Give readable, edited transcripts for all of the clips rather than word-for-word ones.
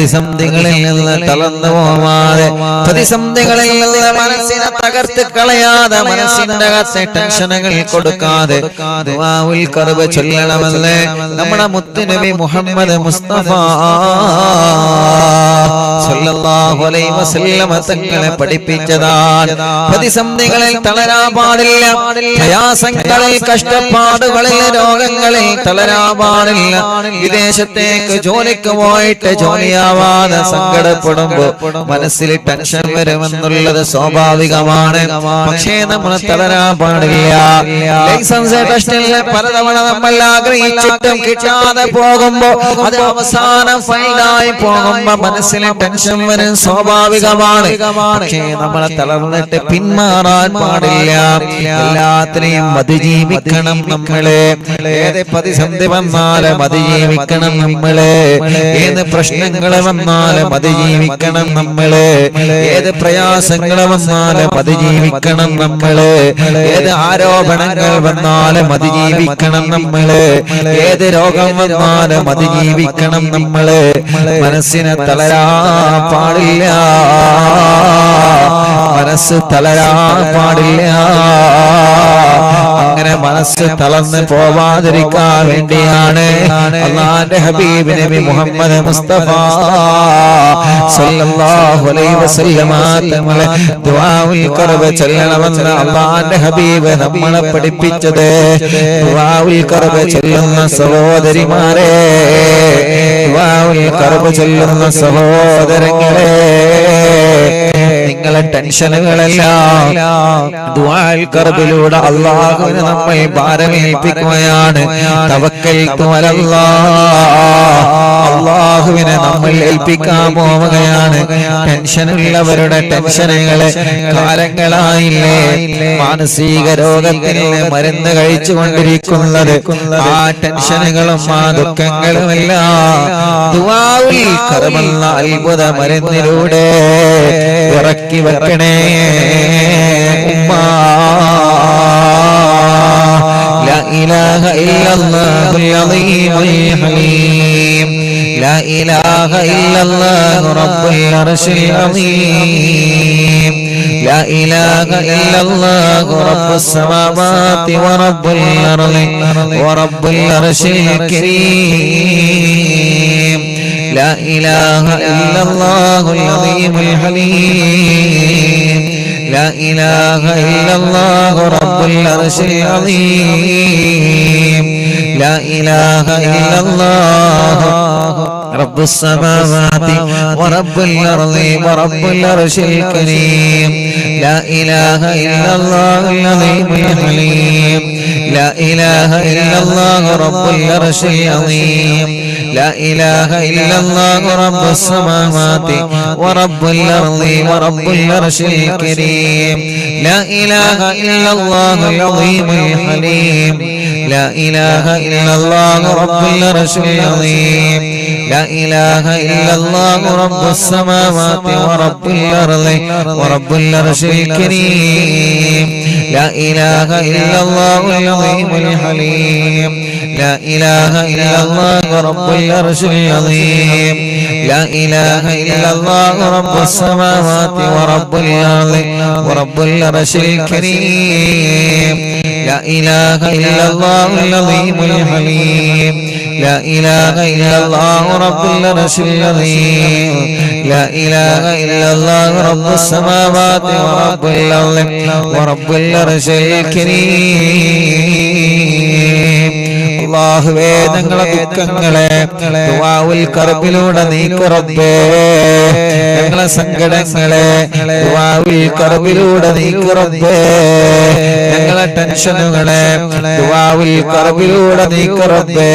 പ്രതിസന്ധികളിൽ നിന്ന് തളർന്നു പോവാതെ, പ്രതിസന്ധികളിൽ നിന്ന് മനസ്സിനെ തകർത്ത് കളയാതെ, മനസ്സിന്റെ അകത്തെ ടെൻഷനുകൾ കൊടുക്കാതെ ദുആഉൽ ഖർബ് ചൊല്ലണമെന്ന് നമ്മുടെ മുത്തുനബി മുഹമ്മദ് മുസ്തഫ സല്ലല്ലാഹു അലൈഹി വസല്ലം തങ്ങളെ പഠിപ്പിച്ചതാണ്. പ്രതിസന്ധികളിൽ തളരാൻ പാടില്ല, പ്രയാസങ്ങളിൽ, കഷ്ടപ്പാടുകളിൽ, രോഗങ്ങളിൽ തളരാൻ പാടില്ല. വിദേശത്തേക്ക് ജോലിക്ക് പോയിട്ട് ജോലിയാവാതെ സങ്കടപ്പെടുമ്പോ മനസ്സിൽ ടെൻഷൻ വരുമെന്നുള്ളത് സ്വാഭാവികമാണ്. പക്ഷേ നമ്മൾ തളരാൻ പാടില്ല. ലൈസൻസ് ടെസ്റ്റിൽ പലതവണ നമ്മൾ ആഗ്രഹിച്ചിട്ടും കിട്ടാതെ പോകുമ്പോ, അത് അവസാനം ഫൈലായി പോകുമ്പോ മനസ്സിൽ ടെൻഷൻ വരും, സ്വാഭാവികമാണ്. പക്ഷേ നമ്മളെ തളർന്നിട്ട് പിന്മാറാൻ പാടില്ല. എല്ലാത്തിനെയും അതിജീവിക്കണം നമ്മളെ. ഏത് പ്രതിസന്ധി വന്നാലും അതിജീവിക്കണം നമ്മളെ. ഏത് പ്രശ്നങ്ങൾ വന്നാലും അതിജീവിക്കണം നമ്മളെ. ഏത് പ്രയാസങ്ങൾ വന്നാലും അതിജീവിക്കണം നമ്മളെ. ഏത് ആരോപണങ്ങൾ വന്നാലും അതിജീവിക്കണം നമ്മളെ. ഏത് രോഗം വന്നാലും അതിജീവിക്കണം നമ്മളെ. മനസ്സിനെ തളരാൻ പാടില്ല, മനസ്സ് തളരാൻ പാടില്ല. അങ്ങനെ മനസ്സ് തളർന്ന് പോവാതിരിക്കാൻ വേണ്ടിയാണ് അല്ലാഹുവിന്റെ ഹബീബ് നബി മുഹമ്മദ് മുസ്തഫ സല്ലല്ലാഹു അലൈഹി വസല്ലം തങ്ങളെ ദുആഉൽ ഖർബ് ചൊല്ലണമെന്ന് അല്ലാഹുവിന്റെ ഹബീബ് നമ്മളെ പഠിപ്പിച്ചത്. ദുആഉൽ ഖർബ് ചൊല്ലുന്ന സഹോദരിമാരെ, ദുആഉൽ ഖർബ് ചൊല്ലുന്ന സഹോദരങ്ങളെ, നിങ്ങളെ ടെൻഷനുകളെല്ലാം ദുആഉൽ ഖർബിലൂടെ അല്ലാഹുവിനെ നമ്മൾ ഭാരമേൽപ്പിക്കുകയാണ്. തവക്കൽതു അലല്ലാഹ്, അല്ലാഹുവിനെ നമ്മൾ ഏൽപ്പിക്കാൻ പോവുകയാണ്. ടെൻഷനുള്ളവരുടെ ടെൻഷനുകളെ കാലങ്ങളായില്ലേ മാനസിക രോഗത്തിന് മരുന്ന് കഴിച്ചുകൊണ്ടിരിക്കുന്നത്. ആ ടെൻഷനുകളും ആ ദുഃഖങ്ങളുമെല്ലാം ദുആഉൽ ഖർബ് എന്ന അത്ഭുത മരുന്നിലൂടെ ഇറക്കി വെക്കണേ ഉമ്മ. ലാ ഇലാഹ ഇല്ലല്ലാഹുൽ അളീമുൽ ഹലീം, ലാ ഇലാഹ ഇല്ലല്ലാഹു റബ്ബുൽ അർശിൽ അളീം, ലാ ഇലാഹ ഇല്ലല്ലാഹു റബ്ബുസ് സമാവാതി വറബ്ബുൽ അർളി വറബ്ബുൽ അർശിൽ കരീം, لا إله إلا الله العظيم الحليم، لا إله إلا الله رب العرش العظيم، لا إله إلا الله رب السماوات ورب الأرض ورب العرش الكريم، لا إله إلا الله العظيم الحليم، لا إله إلا الله رب العرش العظيم، لا إله إلا الله رب السماوات ورب الأرض ورب العرش الكريم، لا إله إلا الله العظيم الحليم، لا إله إلا الله رب العرش العظيم، لا إله إلا الله رب السماوات ورب الأرض ورب العرش الكريم، لا إله إلا الله العظيم الحليم، لا إله إلا الله رب العرش العظيم، لا إله إلا الله رب السماوات ورب الأرض ورب العرش الكريم، لا إله إلا الله العظيم الحليم، لا إله إلا الله رب العرش العظيم، لا إله إلا الله رب السماوات ورب الأرض ورب العرش الكريم. അല്ലാഹുവേ ഞങ്ങളുടെ ദുഃഖങ്ങളെ ദുആഉൽ ഖർബിലൂടെ നീക്ക് റബ്ബേ, ഞങ്ങളുടെ സങ്കടങ്ങളെ ദുആഉൽ ഖർബിലൂടെ നീക്ക് റബ്ബേ, ഞങ്ങളുടെ ടെൻഷനുകളെ ദുആഉൽ ഖർബിലൂടെ നീക്ക് റബ്ബേ,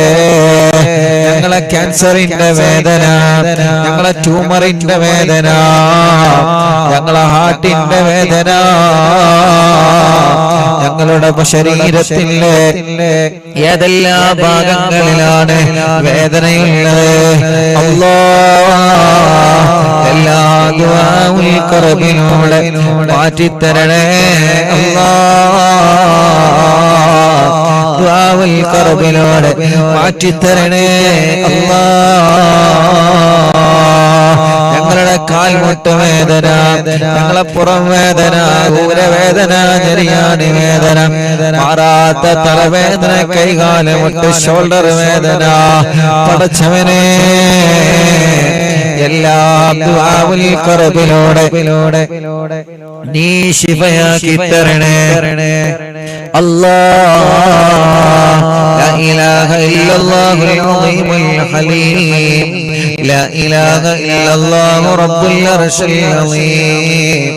ഞങ്ങളെ ക്യാൻസറിന്റെ വേദന, ഞങ്ങളെ ട്യൂമറിന്റെ വേദന, ഞങ്ങളെ ഹാർട്ടിന്റെ വേദന, ഞങ്ങളുടെ ശരീരത്തിലെ ഏതെല്ലാം ഭാഗങ്ങളിലാണ് വേദനയുള്ളത് അല്ലാഹ് എല്ലാ ദുആഉൽ ഖർബിലൂടെ മാറ്റിത്തരണേ അല്ലാഹ്, ദുആഉൽ ഖർബിലൂടെ മാറ്റിത്തരണേ അല്ലാഹ്. കാൽമുട്ട് വേദന, ഞങ്ങളെ പുറം വേദന, ഊരവേദന, ഞെരിയാണി വേദന, മാറാത്ത തലവേദന, കൈകാല് മുട്ട്, ഷോൾഡർ വേദന, പടച്ചവനെ എല്ലാ ദുആഉൽ ഖർബിലൂടെ നീ ശിഫയാക്കി തരണേ അല്ലാഹ്. ലാ ഇലാഹ ഇല്ലല്ലാഹുൽ അളീമുൽ ഹലീം, ലാ ഇലാഹ ഇല്ലല്ലാഹു റബ്ബുൽ അർശിൽ അളീം,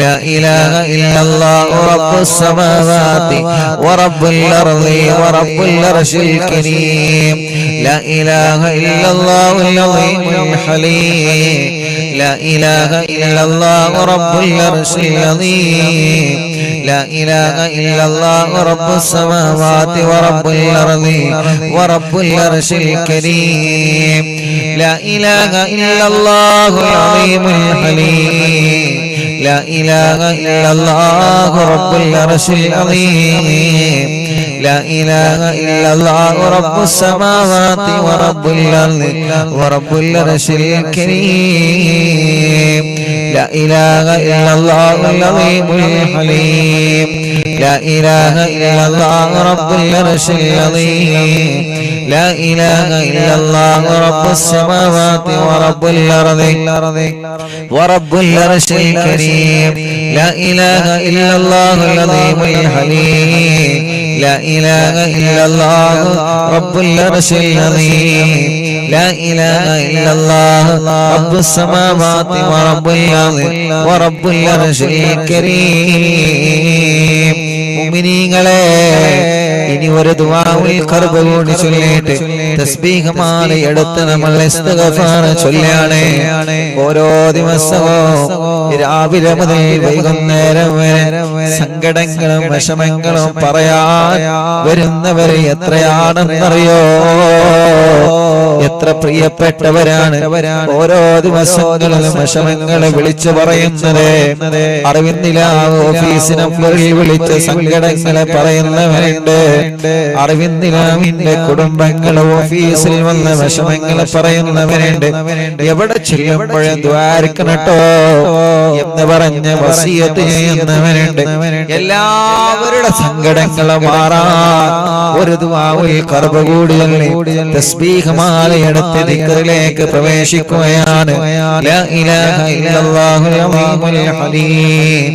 ലാ ഇലാഹ ഇല്ലല്ലാഹു റബ്ബുസ് സമാവാതി വറബ്ബുൽ അർളി വറബ്ബുൽ അർശിൽ കരീം, ലാ ഇലാഹ ഇല്ലല്ലാഹുൽ അളീമുൽ ഹലീം, ലാ ഇലാഹ ഇല്ലല്ലാഹു റബ്ബുൽ അർശിൽ അളീം, ലാ ഇലാഹ ഇല്ലല്ലാഹു റബ്ബുസ് സമാവാതി വറബ്ബുൽ അർളി വറബ്ബുൽ അർശിൽ കരീം, ലാ ഇലാഹ ഇല്ലല്ലാഹുൽ അളീമുൽ ഹലീം, ലാ ഇലാഹ ഇല്ലല്ലാഹു റബ്ബുൽ അർശിൽ അളീം, ലാ ഇലാഹ ഇല്ലല്ലാഹു റബ്ബുസ് സമാവാതി വറബ്ബുൽ അർളി വറബ്ബുൽ അർശിൽ കരീം, ലാ ഇലാഹ ഇല്ലല്ലാഹുൽ അളീമുൽ ഹലീം, ലാ ഇലാഹ ഇല്ലല്ലാഹു റബ്ബുൽ അർശിൽ അളീം, ലാ ഇലാഹ ഇല്ലല്ലാഹു റബ്ബുസ് സമാവാതി വറബ്ബുൽ അർളി വറബ്ബുൽ അർശിൽ കരീം, ലാ ഇലാഹ ഇല്ലല്ലാഹുൽ അളീമുൽ ഹലീം, ലാ ഇലാഹ ഇല്ലല്ലാഹു റബ്ബുൽ അർശിൽ അളീം, ലാ ഇലാഹ ഇല്ലല്ലാഹു റബ്ബുസ് സമാവാതി വറബ്ബുൽ അർളി വറബ്ബുൽ അർശിൽ കരീം. മുഅ്മിനീങ്ങളെ, ഇനി ഒരു ദുആഉൽ ഖർബ് കൂടി ചൊല്ലിയിട്ട് തസ്ബീഹ് മാല എടുത്ത് നമ്മൾ ഇസ്തിഗ്ഫാർ ചൊല്ലാണ്. ഓരോ ദിവസവും രാവിലെ മുതൽ വൈകുന്നേരം വരെ സങ്കടങ്ങളും വിഷമങ്ങളും പറയാൻ വരുന്നവരെ എത്രയാണെന്നറിയോ? എത്ര പ്രിയപ്പെട്ടവരാണ് ഓരോ ദിവസങ്ങളിലും വിഷമങ്ങളെ വിളിച്ചു പറയുന്നത്. അറിവിന്ദിലാവ് ഓഫീസ് നമ്പറിൽ വിളിച്ച് സങ്കടങ്ങളെ പറയുന്നവരുണ്ട്. അറിവിന്ദിലാവിന്റെ കുടുംബങ്ങൾ ഓഫീസിൽ വന്ന് വിഷമങ്ങളെ പറയുന്നവരുണ്ട്. എവിടെ ചെല്ലുമ്പോഴും ദ്വാരക്കണട്ടോ എന്ന് പറഞ്ഞ് വസിയത്ത് ചെയ്യുന്നവരുണ്ട്. എല്ലാവരുടെ സങ്കടങ്ങളെ മാറാൻ ഒരു ദുആഉൽ ഖർബ് കൂടി തസ്ബീഹ് മാലയെടുത്ത് ദിക്റിലേക്ക് പ്രവേശിക്കുകയാണ്. ലാ ഇലാഹ ഇല്ലല്ലാഹുൽ അളീമുൽ ഹലീം,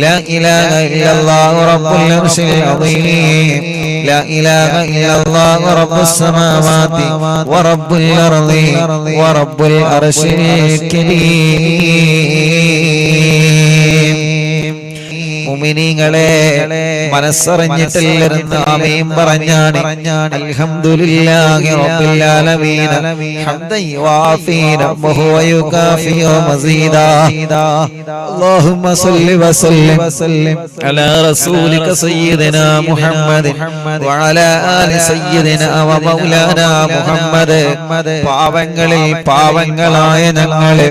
ലാ ഇലാഹ ഇല്ലല്ലാഹു റബ്ബുൽ അർശിൽ അളീം, ലാ ഇലാഹ ഇല്ലല്ലാഹു റബ്ബുസ് സമാവാതി വറബ്ബുൽ അർളി വറബ്ബുൽ അർശിൽ കരീം. മുഅ്മിനീങ്ങളെ, മനസ്സറിഞ്ഞിട്ടില്ലെന്ന് ആമീൻ പറഞ്ഞാണ്. അൽഹംദുലില്ലാഹി റബ്ബിൽ ആലമീൻ ഹംദൻ യുവാഫി റബ്ബഹു വയുകാഫി മസീദാ. അല്ലാഹുമ്മ സ്വല്ലി വസല്ലിം അലാ റസൂലിക സയ്യിദിനാ മുഹമ്മദ് വഅലാ ആലി സയ്യിദിനാ വമൗലാനാ മുഹമ്മദ്. പാവങ്ങളിൽ പാവങ്ങളായ ഞങ്ങളെ,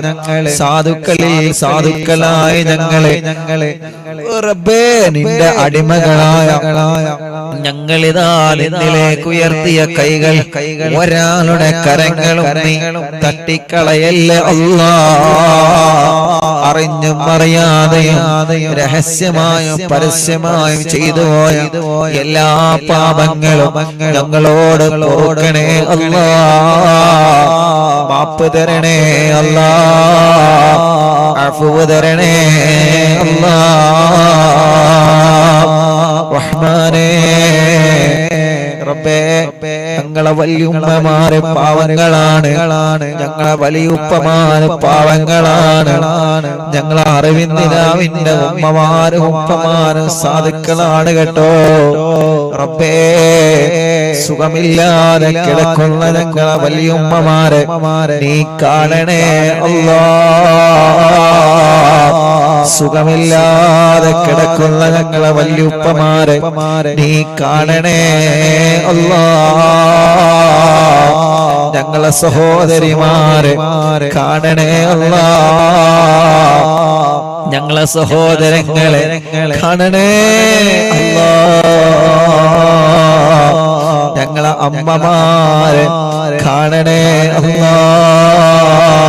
സാധുക്കളിൽ സാധുക്കളായ ഞങ്ങളെ റബ്ബേ, നിന്റെ അടിമകളായ ഞങ്ങളിതാ നിന്നിലേക്ക് ഉയർത്തിയ കൈകൾ, ഒരാളുടെ കരങ്ങളും നീ തട്ടിക്കളയല്ലേ അല്ലാഹ്. അറിഞ്ഞും അറിയാതെയും രഹസ്യമായും പരസ്യമായും ചെയ്തു പോയ എല്ലാ പാപങ്ങളും ഞങ്ങളോട് പൊറുക്കണേ അല്ലാഹ്. മാപ്പ് തരണേ അല്ലാഹ്, അഫ്വ് തരണേ അല്ലാഹ്. റഹ്മാനേ റബ്ബേ, ഞങ്ങളെ വലിയുമ്മമാര് പാവങ്ങളാണ്, ഞങ്ങളെ വലിയുപ്പമാര് പാവങ്ങളാണ്, ഞങ്ങളെ അറിവിന്ദിനാവിന്റെ ഉമ്മമാരും ഉപ്പമാരും സാധുക്കളാണ് കേട്ടോ. റബ്ബേ, സുഖമില്ലാതെ കിടക്കുന്ന ഞങ്ങളെ വലിയുമ്മമാരെ നീ കാണണേ അല്ലാഹ്. സുഖമില്ലാതെ കിടക്കുന്ന ഞങ്ങളെ വല്യുപ്പമാരെ നീ കാണണേ അല്ലാഹ്. ഞങ്ങളെ സഹോദരിമാരെ കാണണേ അല്ലാഹ്. ഞങ്ങളെ സഹോദരങ്ങളെ കാണണേ അല്ലാഹ്. ഞങ്ങളെ അമ്മമാരെ കാണണേ അല്ലാഹ്.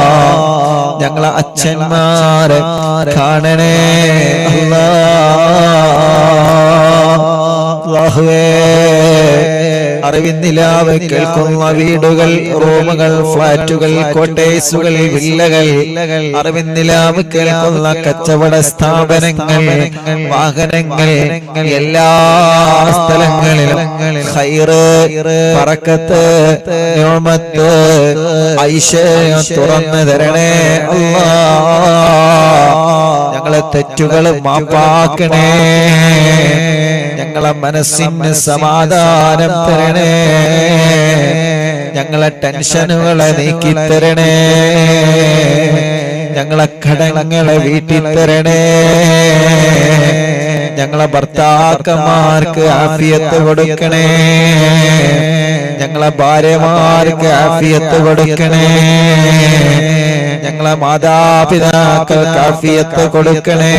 ഞങ്ങളെ അച്ഛന്മാരെ കാണണേ അല്ലാഹുവേ. അറിവിന്നിലാവ് കേൾക്കുന്ന വീടുകൾ, റൂമുകൾ, ഫ്ലാറ്റുകൾ, കോട്ടേഴ്സുകൾ, വില്ലകൾ, അറിവിന്നിലാവ് കേൾക്കുന്ന കച്ചവട സ്ഥാപനങ്ങൾ, വാഹനങ്ങൾ, എല്ലാ സ്ഥലങ്ങളിലും ഖൈറ്, ബറക്കത്ത്, നിഅമത്ത്, ഐശ്വര്യം തുറന്നു തരണേ അല്ലാഹ്. ഞങ്ങളെ തെറ്റുകൾ മാപ്പാക്കണേ, ഞങ്ങളെ മനസ്സിന് സമാധാനം തരണേ, ഞങ്ങളെ ടെൻഷനുകളെ നീക്കിത്തരണേ, ഞങ്ങളെ കടങ്ങളെ വീട്ടിത്തരണേ, ഞങ്ങളെ ഭർത്താക്കന്മാർക്ക് ആഫിയത്ത് കൊടുക്കണേ, ഞങ്ങളെ ഭാര്യമാർക്ക് ആഫിയത്ത് കൊടുക്കണേ, ഞങ്ങളെ മാതാപിതാക്കൾക്ക് ആഫിയത്ത് കൊടുക്കണേ,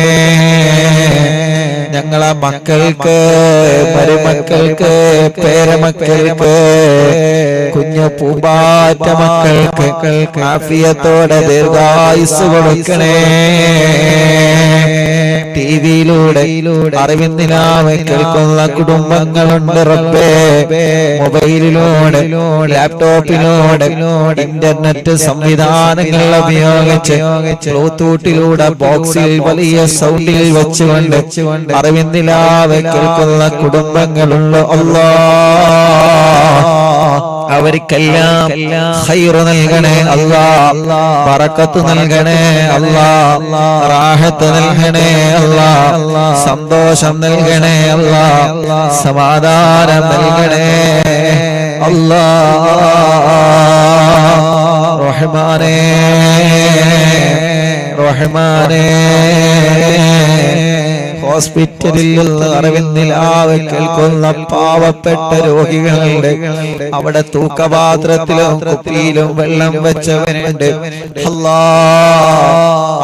ഞങ്ങളെ മക്കൾക്ക്, മരുമക്കൾക്ക്, പേരമക്കൾക്ക്, കുഞ്ഞു പൂമ്പാറ്റ മക്കൾക്ക് ആഫിയത്തോടെ ദീർഘായുസ് കൊടുക്കണേ. ടിവിയിലൂടെ അറിവിന്നിലാവ് കേൾക്കുന്ന കുടുംബങ്ങളുണ്ട് റബ്ബേ. മൊബൈലിലൂടെ, ലാപ്ടോപ്പിലൂടെ, ഇന്റർനെറ്റ് സംവിധാനങ്ങൾ ഉപയോഗിച്ച് ബ്ലൂടൂത്തിലൂടെ ബോക്സിൽ വലിയ സൗണ്ടിൽ വെച്ചുകൊണ്ട് അറിവിന്നിലാവ് കേൾക്കുന്ന കുടുംബങ്ങളുണ്ട് അല്ലാഹ്. അവർക്കെല്ലാം ഖൈറ് നൽകണേ അല്ലാഹ്, ബറക്കത്ത് നൽകണേ അല്ലാഹ്, റാഹത്ത് നൽകണേ അല്ലാഹ്, സന്തോഷം നൽകണേ അല്ലാഹ്, സമാധാനം നൽകണേ അല്ലാഹ്. റഹ്മാനേ റഹ്മാനേ, ഹോസ്പിറ്റലിൽ നിന്ന് അറിവിന്നിലാവ് കേൾക്കുന്ന പാവപ്പെട്ട രോഗികളുണ്ട്. അവിടെ തൂക്കപാത്രത്തിലും കുപ്പിയിലും വെള്ളം വെച്ചവനുണ്ട് അല്ലാഹ്.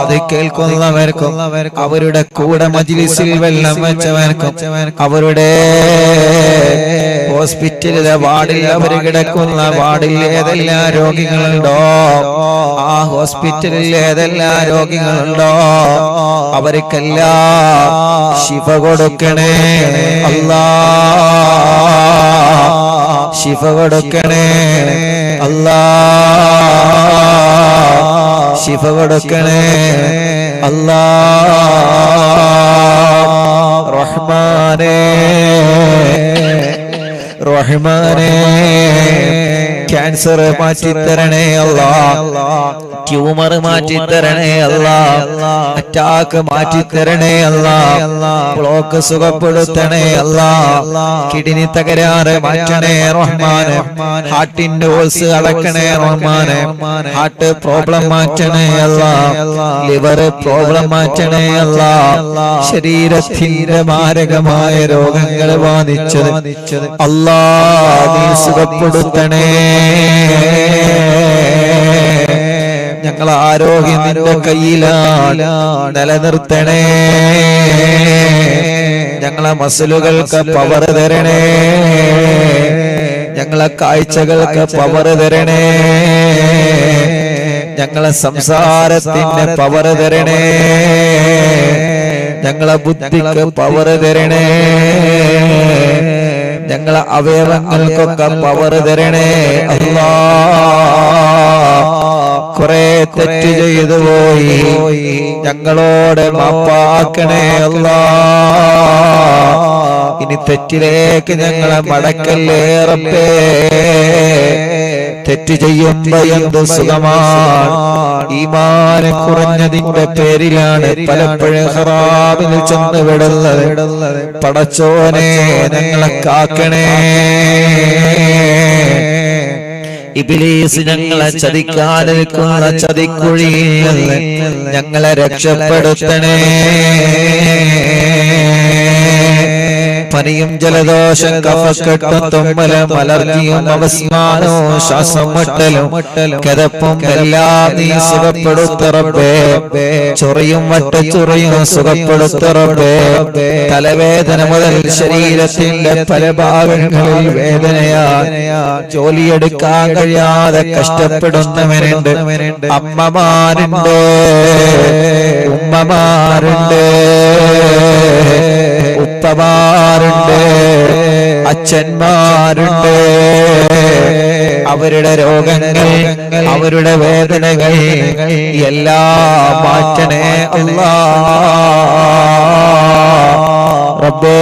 അത് കേൾക്കുന്നവർക്കും അവരുടെ കൂടെ മജ്ലിസിൽ വെള്ളം വെച്ചവർക്കും അവരുടെ ഹോസ്പിറ്റലിലെ വാർഡിൽ അവർ കിടക്കുന്ന വാർഡിൽ ഏതെല്ലാം രോഗികളുണ്ടോ, ആ ഹോസ്പിറ്റലിൽ ഏതെല്ലാം രോഗികളുണ്ടോ അവർക്കെല്ലാം ശിഫ കൊടുക്കണേ അല്ലാഹ്, ശിഫ കൊടുക്കണേ അല്ലാഹ്, ശിഫ കൊടുക്കണേ അല്ലാഹ്. റഹ്മാനേ റഹ്മാനേ, ക്യാൻസർ മാറ്റിത്തരണേ അല്ലാഹ്, ട്യൂമർ മാറ്റിത്തരണേ അല്ലാഹ്, അറ്റാക്ക് മാറ്റിത്തരണേ അല്ലാഹ്, ബ്ലോക്ക് സുഖപ്പെടുത്തണേ അല്ലാഹ്, കിഡ്നി തകരാറ് മാറ്റണേ റഹ്മാനെ, ഹാർട്ടിന്റെ ഓൾസ് അടക്കണേ റഹ്മാനെ, ഹാർട്ട് പ്രോബ്ലം മാറ്റണേ അല്ലാഹ്, ലിവർ പ്രോബ്ലം മാറ്റണേ അല്ലാഹ്, ശരീരത്തിന്റെ മാരകമായ രോഗങ്ങൾ ബാധിച്ചത് അല്ലാഹ് നീ സുഖപ്പെടുത്തണേ. ഞങ്ങളെ ആരോഗ്യം നിന്റെ കയ്യിലാണ്, നിലനിർത്തണേ. ഞങ്ങളെ മസിലുകൾക്ക് പവർ തരണേ, ഞങ്ങളെ കാഴ്ചകൾക്ക് പവർ തരണേ, ഞങ്ങളെ സംസാരത്തിന് പവർ തരണേ, ഞങ്ങളെ ബുദ്ധിക്ക് പവർ തരണേ, ഞങ്ങളെ അവയവങ്ങൾക്കൊക്കെ പവർ തരണേ അല്ലാഹ്. കുറെ തെറ്റ് ചെയ്തു പോയി, ഞങ്ങളോട് മാപ്പാക്കണേ അല്ലാഹ്. ഇനി തെറ്റിലേക്ക് ഞങ്ങളെ മടക്കല്ലേ റബ്ബേ. തെറ്റ് ചെയ്യുമ്പോ എന്ത് സുഖമാണ്, ഈമാൻ കുറഞ്ഞതിന്റെ പേരിലാണ് പലപ്പോഴും ഹറാമിൽ ചെന്ന് വിടുന്നത്. പടച്ചോനെ ഞങ്ങളെ കാക്കണേ. ഇബ്ലീസ് ഞങ്ങളെ ചതിക്കാതിരിക്കുന്ന ചതിക്കുഴിയിൽ ഞങ്ങളെ രക്ഷപ്പെടുത്തണേ. പനിയും ജലദോഷം കഫക്കെട്ടും തുമ്മലും അലർജിയും അവസ്മാനവും ശ്വാസം മുട്ടലും കിതപ്പും എല്ലാം നീ സുഖപ്പെടുത്ത റബ്ബേ. ചൊറിയും വട്ടച്ചൊറിയും സുഖപ്പെടുത്ത റബ്ബേ. തലവേദന മുതൽ ശരീരത്തിന്റെ പല ഭാഗങ്ങളിൽ വേദനയാ. ജോലിയെടുക്കാൻ കഴിയാതെ കഷ്ടപ്പെടുന്നവനുണ്ട്, അമ്മമാരുണ്ട്, ഉമ്മമാരുണ്ട്, ഉപ്പമാരുണ്ട്, അച്ഛന്മാരുണ്ട്. അവരുടെ രോഗങ്ങൾ, അവരുടെ വേദനകൾ എല്ലാം മാറ്റണേ അല്ലാഹ് റബ്ബേ.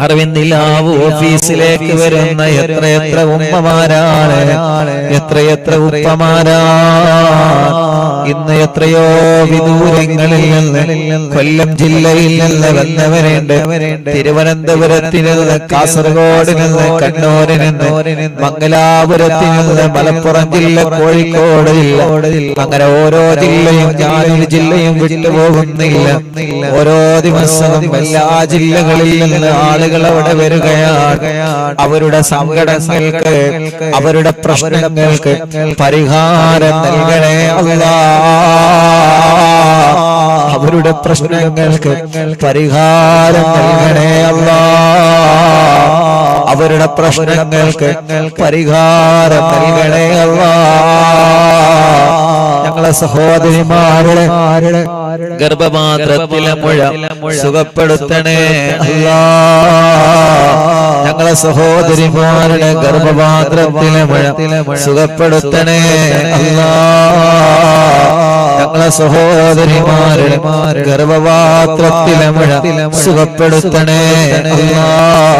അറിവിന്നില്ലാവ് ഓഫീസിലേക്ക് വരുന്ന എത്രയെത്ര ഉമ്മമാരാണ്, എത്രയെത്ര ഉപ്പമാരാണ്. ഇന്ന് എത്രയോ വിദൂരങ്ങളിൽ നിന്ന്, കൊല്ലം ജില്ലയിൽ നിന്ന് വന്നവരുണ്ട്. തിരുവനന്തപുരത്തിൽ നിന്ന്, കാസർഗോഡ് നിന്ന്, കണ്ണൂരിൽ നിന്ന്, മംഗലാപുരത്തിൽ നിന്ന്, മലപ്പുറം ജില്ല, കോഴിക്കോട് ജില്ല, അങ്ങനെ ഓരോ ജില്ലയും ഞാനൊരു ജില്ലയും വിട്ടുപോകുന്നില്ല. ഓരോ ദിവസവും എല്ലാ ജില്ലകളിൽ നിന്ന് ആളുകൾ അവിടെ വരികയാണ്. അവരുടെ സങ്കടങ്ങൾക്ക്, അവരുടെ പ്രശ്നങ്ങൾക്ക് പരിഹാരം നൽകണേ അല്ലാഹ്. അവരുടെ പ്രശ്നങ്ങൾക്ക് പരിഹാരം നൽകണേ അല്ലാഹ്. അവരുടെ പ്രശ്നങ്ങൾക്ക് പരിഹാരം നൽകണേ അല്ലാഹ്. ഞങ്ങളെ സഹോദരിമാരുടെ ഗർഭപാത്രത്തിലെ മുഴ സുഖപ്പെടുത്തണേ അല്ലാഹ്. ഞങ്ങളെ സഹോദരിമാരുടെ ഗർഭപാത്രത്തിലെ മുഴ സുഖപ്പെടുത്തണേ അല്ലാഹ്. ഞങ്ങളെ സഹോദരിമാരുടെ ഗർഭപാത്രത്തിലെ മുഴ സുഖപ്പെടുത്തണേ അല്ലാഹ്.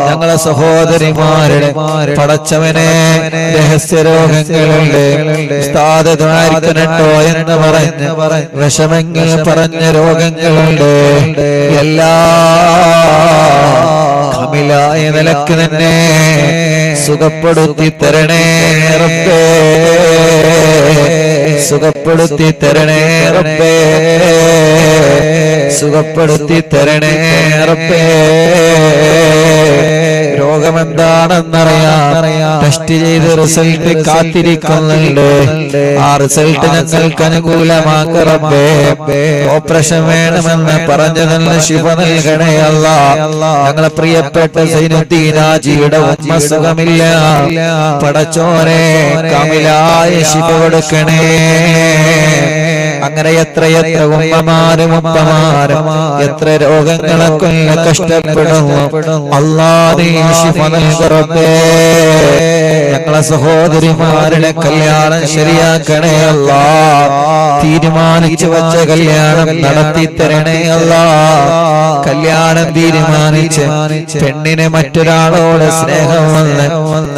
ഞങ്ങളെ സഹോദരിമാരുടെ പടച്ചവനെ രഹസ്യ രോഗങ്ങളുണ്ട്, സ്ഥാതോ എന്ന് പറഞ്ഞ് വിഷമങ്ങൾ പറഞ്ഞ രോഗങ്ങളുണ്ട്. എല്ലാ കമിലായ നിലക്ക് തന്നെ സുഖപ്പെടുത്തി തരണേ റബ്ബേ. സുഖപ്പെടുത്തി തരണേ റബ്ബേ. സുഖപ്പെടുത്തി തരണേ റബ്ബേ. രോഗമെന്താണെന്നറിയാം, ടെസ്റ്റ് ചെയ്ത് റിസൾട്ട് കാത്തിരിക്കുന്നുണ്ട്. ആ റിസൾട്ട് ഞങ്ങൾക്ക് അനുകൂലമാക്ക റബ്ബേ. ഓപ്പറേഷൻ വേണമെന്ന് പറഞ്ഞതല്ല, ശിവ നൽകണേ അല്ലാഹ്. ഞങ്ങളെ പ്രിയപ്പെട്ട സൈനുദ്ദീൻ ഹാജിയുടെ ഉമ്മ സുഖമില്ല, പടച്ചോനെ കമിലായ ശിവ കൊടുക്കണേ. അങ്ങനെ എത്രയെത്ര ഉമ്മമാരും ഉപ്പമാരും എത്ര രോഗങ്ങളെ കൊണ്ട് കഷ്ടപ്പെടുന്നു. അല്ലാഹ് നീ ശിഫ നൽകണേ. ഞങ്ങളെ സഹോദരിമാരുടെ കല്യാണം ശരിയാക്കണേ അല്ലാഹ്. തീരുമാനിച്ചു വച്ച കല്യാണം നടത്തി തരണേ അല്ലാഹ്. കല്യാണം തീരുമാനിച്ച് പെണ്ണിന് മറ്റൊരാളോട് സ്നേഹം വന്ന്,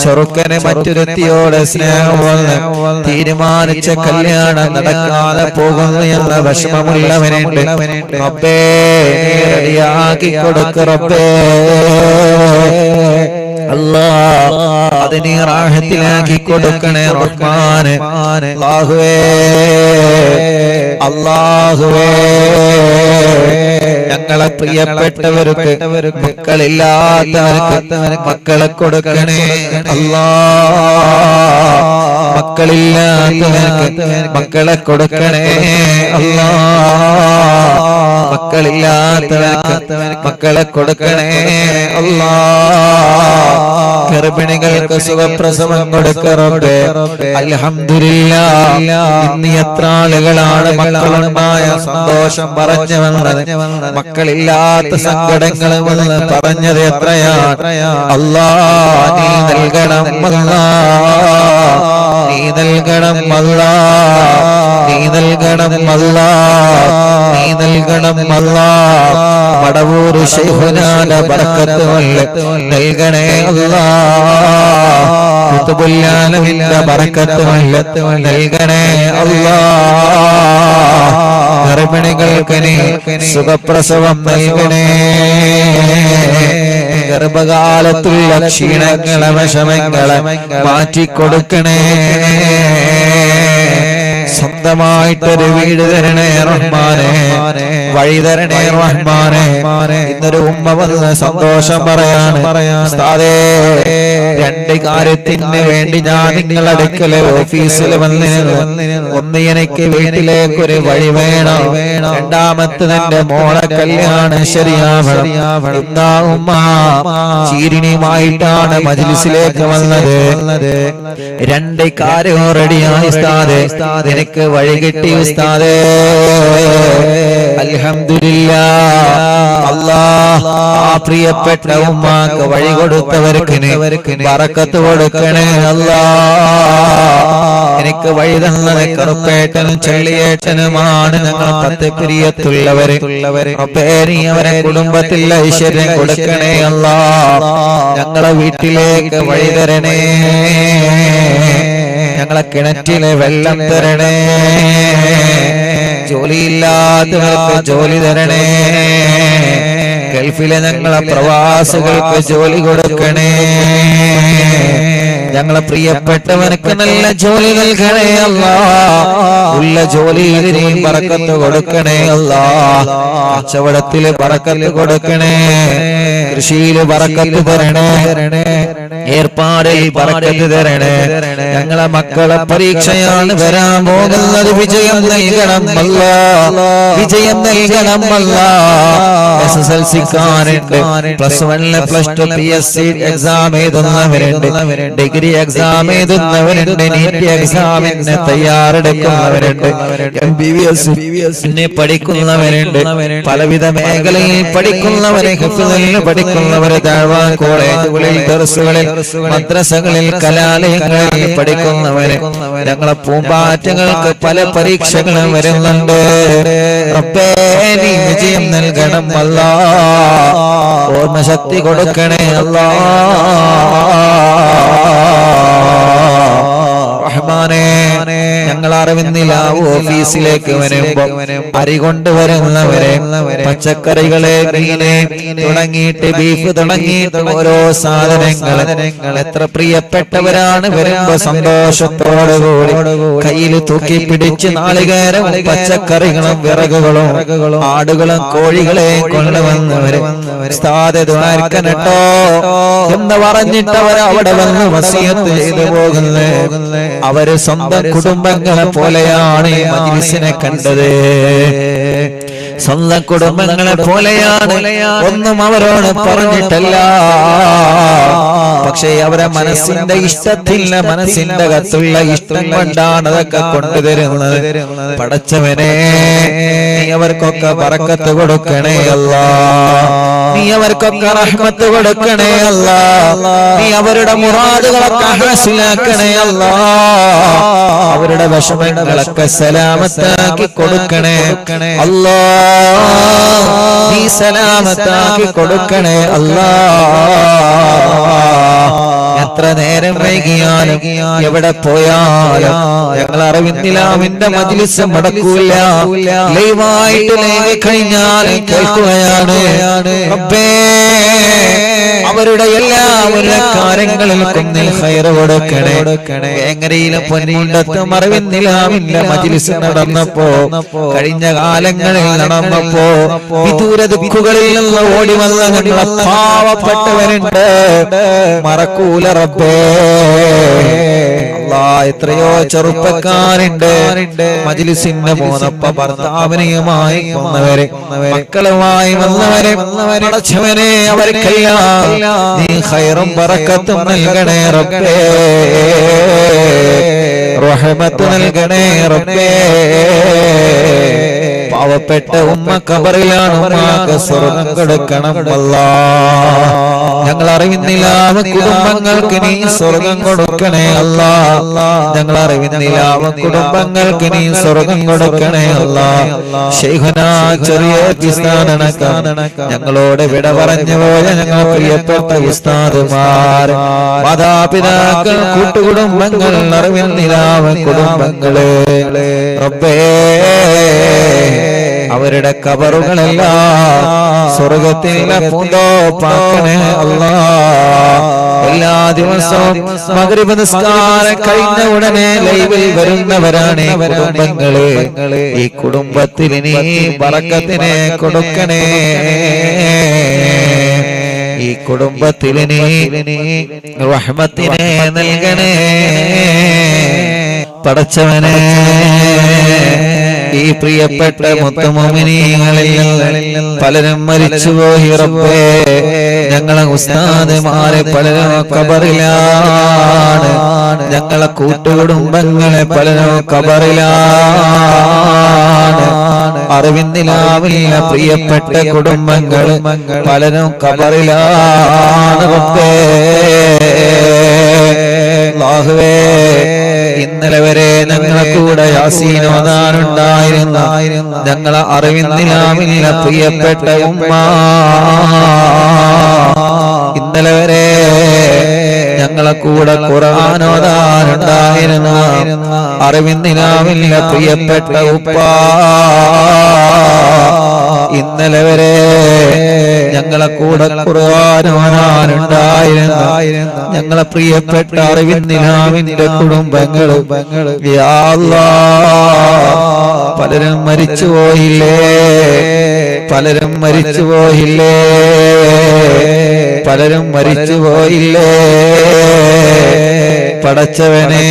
ചെറുക്കന് മറ്റൊരുത്തിയോട് സ്നേഹം വന്ന് തീരുമാനിച്ച കല്യാണം നടക്കാതെ പോകുന്നു എന്ന വിഷമമുള്ളവനുണ്ട്. റബ്ബേ റെഡിയാക്കി കൊടുക്ക റബ്ബേ. അല്ലാഹ് അതിനെ റാഹത്തിലാക്കി കൊടുക്കണേ റഹ്മാനെ. അല്ലാഹുവേ, അല്ലാഹുവേ, ഞങ്ങളെ പ്രിയപ്പെട്ടവർക്ക്, മക്കളില്ലാത്തവർക്ക് മക്കളെ കൊടുക്കണേ അല്ലാഹ്. മക്കളില്ലാത്തവർക്ക് മക്കളെ കൊടുക്കണേ അല്ലാഹ്. മക്കളില്ലാത്തവർക്ക് മക്കളെ കൊടുക്കണേ അല്ലാഹ്. ഗർഭിണികൾക്ക് സുഖപ്രസവം കൊടുക്ക റബ്ബേ. അൽഹംദുലില്ലാഹ്, ഇന്ന് എത്ര ആളുകളാണ് മക്കളുണ്ടായ സന്തോഷം പറഞ്ഞു വന്നത്, മക്കളില്ലാത്ത സങ്കടങ്ങൾ വന്ന് പറഞ്ഞത് എത്രയാണ്. അല്ലാഹ് നീ നൽകണം അല്ലാഹ്, നീ നൽകണം അല്ലാഹ്, നീ നൽകണം അല്ലാഹ്, നീ നൽകണം അല്ലാഹ്. മടവൂർ ശൈഖുനാന്റെ ബർക്കത്ത് നൽകണേ അല്ലാഹ്. ഖുതുബുല്ലാലമിന്റെ ബർക്കത്ത് നൽകണേ അല്ലാഹ്. ഗർഭിണികൾക്ക് നീ സുഖപ്രസവം നൽകണേ. ഗർഭകാലത്തുള്ള ക്ഷീണങ്ങളെ വിഷമങ്ങളെ മാറ്റിക്കൊടുക്കണേ. സ്വന്തം സ്വന്തമായിട്ടൊരു വീട് തരണേ റഹ്മാനെ, വഴി തരണേ റഹ്മാനെ. ഇന്നൊരു ഉമ്മ വന്ന് സന്തോഷം പറയാണ്, ഉസ്താദേ രണ്ട് കാര്യത്തിന് വേണ്ടി ഞാൻ നിങ്ങളുടെ അടുക്കല് ഓഫീസിൽ വന്നിരുന്നു. ഒന്ന്, എനിക്ക് വീട്ടിലേക്ക് ഒരു വഴി വേണം. രണ്ടാമത്തത് എന്റെ മോളെ കല്യാണം ശരിയാവണം. എന്താ ഉമ്മ ചീരിണിയുമായിട്ടാണ് മജ്ലിസിലേക്ക് വന്നത്. രണ്ട് കാര്യം റെഡിയായി ഉസ്താദേ, എനിക്ക് വഴി കിട്ടി ഉസ്താദേ. അൽഹംദുലില്ലാഹ്. അല്ലാഹ് ആ പ്രിയപ്പെട്ട ഉമ്മാക്ക് വഴി കൊടുത്തവർക്ക് ബറക്കത്ത് കൊടുക്കണേ അല്ലാഹ്. എനിക്ക് വഴി തന്നത് കറുപ്പേട്ടനും ചെള്ളിയേട്ടനുമാണ്. ഞങ്ങൾ 10 പ്രിയത്തുള്ളവര്. റബ്ബേ നീ അവരെ കുടുംബത്തിൽ ഐശ്വര്യം കൊടുക്കണേ അല്ലാഹ്. ഞങ്ങളെ വീട്ടിലേക്ക് വഴി തരണേ, ഞങ്ങളെ കിണറ്റിലെ വെള്ളം തരണേ, ജോലിയില്ലാത്തവർക്ക് ജോലി തരണേ, ഗൾഫിലെ ഞങ്ങളെ പ്രവാസികൾക്ക് ജോലി കൊടുക്കണേ, ഞങ്ങളെ പ്രിയപ്പെട്ടവർക്ക് നല്ല ജോലി നൽകണേ അല്ലാഹ്. ഉള്ള ജോലിയിൽ നീ ബറക്കത്ത് കൊടുക്കണേ അല്ലാഹ്. കച്ചവടത്തില് ബറക്കത്ത് കൊടുക്കണേ, കൃഷിയിൽ ബറക്കത്ത് തരണേ, ഏർപ്പാടിൽ ബറക്കത്ത് തരണേ. ഞങ്ങളെ മക്കളെ പരീക്ഷയാണ് വരാൻ പോകുന്നത്. വിജയം നൽകണം അല്ലാഹ്, വിജയം നൽകണം അല്ലാഹ്. SSLC-ക്കാരുണ്ട്, +1 +2 PSC എക്സാം എഴുതുന്നവരുണ്ട്, ഡിഗ്രി എക്സാം എഴുതുന്നവരുണ്ട്, നീറ്റ് എക്സാമിന് തയ്യാറെടുക്കുന്നവരുണ്ട്, MBBS പഠിക്കുന്നവരുണ്ട്, പലവിധ മേഖലയിൽ പഠിക്കുന്നവരെ, ഹിഫ്ളിൽ പഠിക്കുന്നവരെ, ദഅവാ കോളേജുകളിൽ, ദർസുകളിൽ, മദ്രസകളിൽ, കലാലയങ്ങളിൽ പഠിക്കുന്നവരെ. ഞങ്ങളെ പൂമ്പാറ്റങ്ങൾക്ക് പല പരീക്ഷകളും വരുന്നുണ്ട്. റബ്ബേ നീ വിജയം നൽകണം അല്ലാഹ്. ഓർമ്മശക്തി കൊടുക്കണേ അല്ലാഹ്. റഹ്മാനേ, ഞങ്ങൾ അറിവിന്നില്ല ഓഫീസിലേക്ക് വരുമ്പോ അരി കൊണ്ടുവരുന്നവരെ, പച്ചക്കറികളെ, മീനെ തുടങ്ങിയിട്ട് ബീഫ് തുടങ്ങിയിട്ട് ഓരോ സാധനങ്ങൾ എത്ര പ്രിയപ്പെട്ടവരാണ്. വരുമ്പോ സന്തോഷത്തോടുകൂടി കയ്യിൽ തൂക്കി പിടിച്ച് നാളികേരവും പച്ചക്കറികളും വിറകുകളും ആടുകളും കോഴികളെ കൊണ്ടുവന്നവര് സ്ഥാതോ എന്ന് പറഞ്ഞിട്ടവർ അവിടെ വന്ന് വസിയത്ത് ചെയ്തു പോകുന്നത്. അവര് സ്വന്തം കുടുംബങ്ങളെ പോലെയാണ് ഈ മജ്ലിസിനെ കണ്ടത്. സ്വന്തം കുടുംബങ്ങളെ പോലെയാണ്. ഒന്നും അവരോട് പറഞ്ഞിട്ടല്ല, പക്ഷേ അവരെ മനസ്സിന്റെ ഇഷ്ടത്തില്ല, മനസ്സിന്റെ അകത്തുള്ള ഇഷ്ടം കൊണ്ടാണ് അതൊക്കെ കൊണ്ടുതരുന്നത്. പടച്ചവനെ നീ അവർക്കൊക്കെ ബറക്കത്ത് കൊടുക്കണേ അല്ലാഹ്. നീ അവർക്കൊക്കെ റഹ്മത്ത് കൊടുക്കണേ അല്ലാഹ്. നീ അവരുടെ മുറാദുകളൊക്കെ ഹാസിലാക്കണേ അല്ലാഹ്. അവരുടെ വിഷമങ്ങളൊക്കെ സലാമത്താക്കി കൊടുക്കണേ അല്ലാഹ്. നീ സലാമത്താക്കി കൊടുക്കണേ അല്ലാഹ്. എത്ര നേരം വൈകിയാലും എവിടെ പോയാലും ഞങ്ങൾ അറിവിന്നിലാമിന്റെ മജ്ലിസ് മുടക്കൂല. ലൈവായിട്ട് കഴിഞ്ഞാൽ കേൾക്കുകയാണ്. റബ്ബേ അവരുടെ എല്ലാവരുടെ കാര്യങ്ങളിൽ കുന്നിൽ ഖൈറ് കൊടുക്കണേ. വേങ്ങരയിലെ പൊന്നുണ്ടത്തും അറിവിന്നിലാമിന്റെ മജ്ലിസ് നടന്നപ്പോ, കഴിഞ്ഞ കാലങ്ങളിൽ നടന്നപ്പോ വിദൂര ദിക്കുകളിൽ നിന്ന് ഓടി വന്ന ഞങ്ങളെ പാവപ്പെട്ടവരുണ്ട്, മറക്കൂല റബ്ബേ. അല്ലാഹ് എത്രയോ ചെറുപ്പക്കാരുണ്ട് മജ്ലിസിന് പോന്നപ്പോ ഭർത്താവിനെയുമായി വന്നവരെ, മക്കളുമായി വന്നവരെ. അടച്ചവനെ അവർക്കെല്ലാം നീ ഖൈറും ബറക്കത്തും നൽകണേ റബ്ബേ, റഹ്മത്ത് നൽകണേ റബ്ബേ. പാവപ്പെട്ട ഉമ്മ ഖബറിലാണ്, ഉമ്മാക്ക് സ്വർഗ്ഗം കൊടുക്കണം അല്ലാഹ്. ഞങ്ങൾ അറിയുന്നില്ല കുടുംബങ്ങൾക്ക് നീ സ്വർഗ്ഗം കൊടുക്കണേ അല്ലാഹ്. ഞങ്ങൾ അറിയുന്നില്ല കുടുംബങ്ങൾക്ക് നീ സ്വർഗ്ഗം കൊടുക്കണേ അല്ലാഹ്. ശൈഖുനാ ചെറിയ പിസ്താനണക്കം ഞങ്ങളോട് വിട പറഞ്ഞു പോയ ഞങ്ങൾ പ്രിയപ്പെട്ട ഉസ്താദുമാർ, മാതാപിതാക്കൾ, കൂട്ടുകുടുംബങ്ങൾ, അറിവിന്നില്ല കുടുംബങ്ങളെ റബ്ബേ അവരുടെ കബറുകളെല്ലാം സ്വർഗത്തിലെ പൂന്തോപ്പാക്കണേ അല്ലാഹ്. എല്ലാ ദിവസവും മഗ്രിബ് നിസ്കാരം കഴിഞ്ഞ ഉടനെ ലൈവിൽ വരുന്നവരാണ് കുടുംബങ്ങള്. ഈ കുടുംബത്തിൽ നീ ബറക്കത്തിനെ കൊടുക്കണേ. ഈ കുടുംബത്തിൽ നീ റഹ്മത്തിനെ നൽകണേ പടച്ചവനെ. ഈ പ്രിയപ്പെട്ട മുത്തുമോമിനീങ്ങളിൽ പലരും മരിച്ചുപോയി റബ്ബേ. ഞങ്ങളെ ഉസ്താദുമാരെ പലരും ഖബറിലാണ്. ഞങ്ങളെ കൂട്ടുകുടുംബങ്ങളെ പലരും ഖബറിലാണ്. അറിവിന്ദിലാവില്ല പ്രിയപ്പെട്ട കുടുംബങ്ങൾ പലരും ഖബറിലാണ് റബ്ബേ. അല്ലാഹുവേ, ഇന്നലെ വരെ ഞങ്ങളെ കൂടെ യാസീൻ ഓതാനുണ്ടായിരുന്ന ഞങ്ങളെ അറിവിന്ദിലാവില്ല പ്രിയപ്പെട്ട ഉമ്മ, ഇന്നലെ വരെ ഞങ്ങളെ കൂടെ ഖുർആൻ ഓതാനുണ്ടായിരുന്ന അറിവിന്ദിലാവില്ല പ്രിയപ്പെട്ട ഉപ്പ, ഇന്നലെ വരെ ഞങ്ങളെ കൂടെ ഖുർആൻ ഓതാനുണ്ടായിരുന്ന ഞങ്ങളെ പ്രിയപ്പെട്ട അറിവിന്ദിലാവിന്റെ കുടുംബങ്ങൾ യാ അല്ലാഹ് പലരും മരിച്ചുപോയില്ലേ, പലരും മരിച്ചുപോയില്ലേ, പലരും മരിച്ചുപോയില്ലേ പടച്ചവനെ.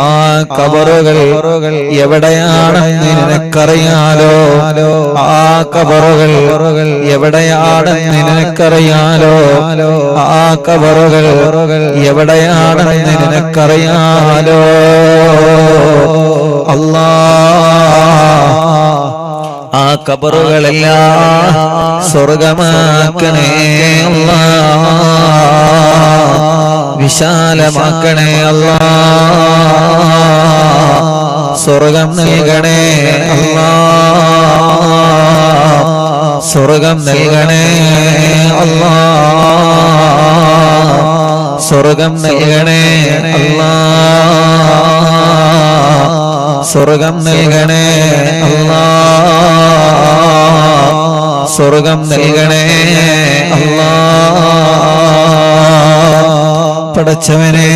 ആ കബറുകൾ എവിടെയാണെന്ന് നിനക്കറിയാലോ, ആ കബറുകൾ എവിടെയാണെന്ന് നിനക്കറിയാലോ, ആ കബറുകൾ എവിടെയാണെന്ന് നിനക്കറിയാലോ അല്ലാഹ്. ആ കബറുകളെല്ലാം സ്വർഗമാക്കണേ അല്ലാഹ്, വിശാലമാക്കണേ അല്ലാഹ്, സ്വർഗം നൽകണേ അല്ലാഹ്, സ്വർഗം നൽകണേ അല്ലാഹ്, സ്വർഗം നൽകണേ അല്ലാഹ്, സ്വർഗം നൽകണേ അല്ലാഹ്, സ്വർഗം നൽകണേ അല്ലാഹ് പടച്ചവനെ.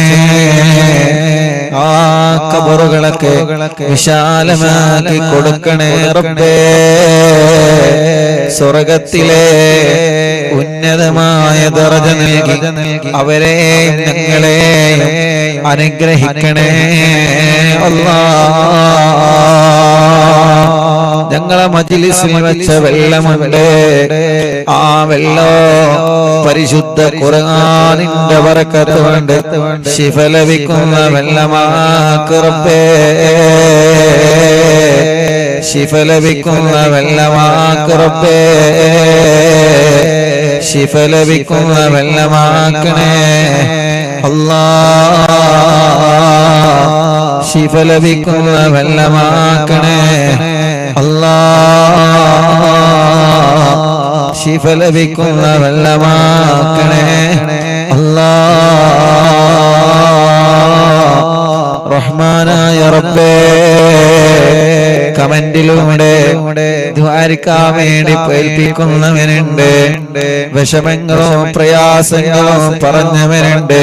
ആ കബറുകളൊക്കെ വിശാലമാക്കി കൊടുക്കണേ റബ്ബേ. സ്വർഗത്തിലെ ഉന്നതമായ ദർജ നൽകി അവരെ ഞങ്ങളെ അനുഗ്രഹിക്കണേ അല്ലാഹ്. ഞങ്ങളെ മജ്ലിസിൽ വെച്ച വെള്ളമുണ്ട്, ആ വെള്ളം പരിശുദ്ധ ഖുർആനിന്റെ ബറക്കത്ത് കൊണ്ട് ശിഫ ലഭിക്കുന്ന വെള്ളമാക്ക് റബ്ബേ. ശിഫ ലഭിക്കുന്ന വെള്ളമാക്ക് റബ്ബേ, ശിഫ ലഭിക്കുന്ന വെള്ളമാക്കണേ അല്ലാഹ്, ശിഫ ലഭിക്കുന്ന വെള്ളമാക്കണേ അല്ലാഹ്, ശിഫ ലഭിക്കുന്ന വെള്ളമാക്കണേ അല്ലാഹ്. റഹ്മാനായ റബ്ബേ, കമന്റിലൂടെ ദ്വാരിക്കാൻ വേണ്ടി പ്രേൽപ്പിക്കുന്നവനുണ്ട്, വിഷമങ്ങളും പ്രയാസങ്ങളും പറഞ്ഞവനുണ്ട്.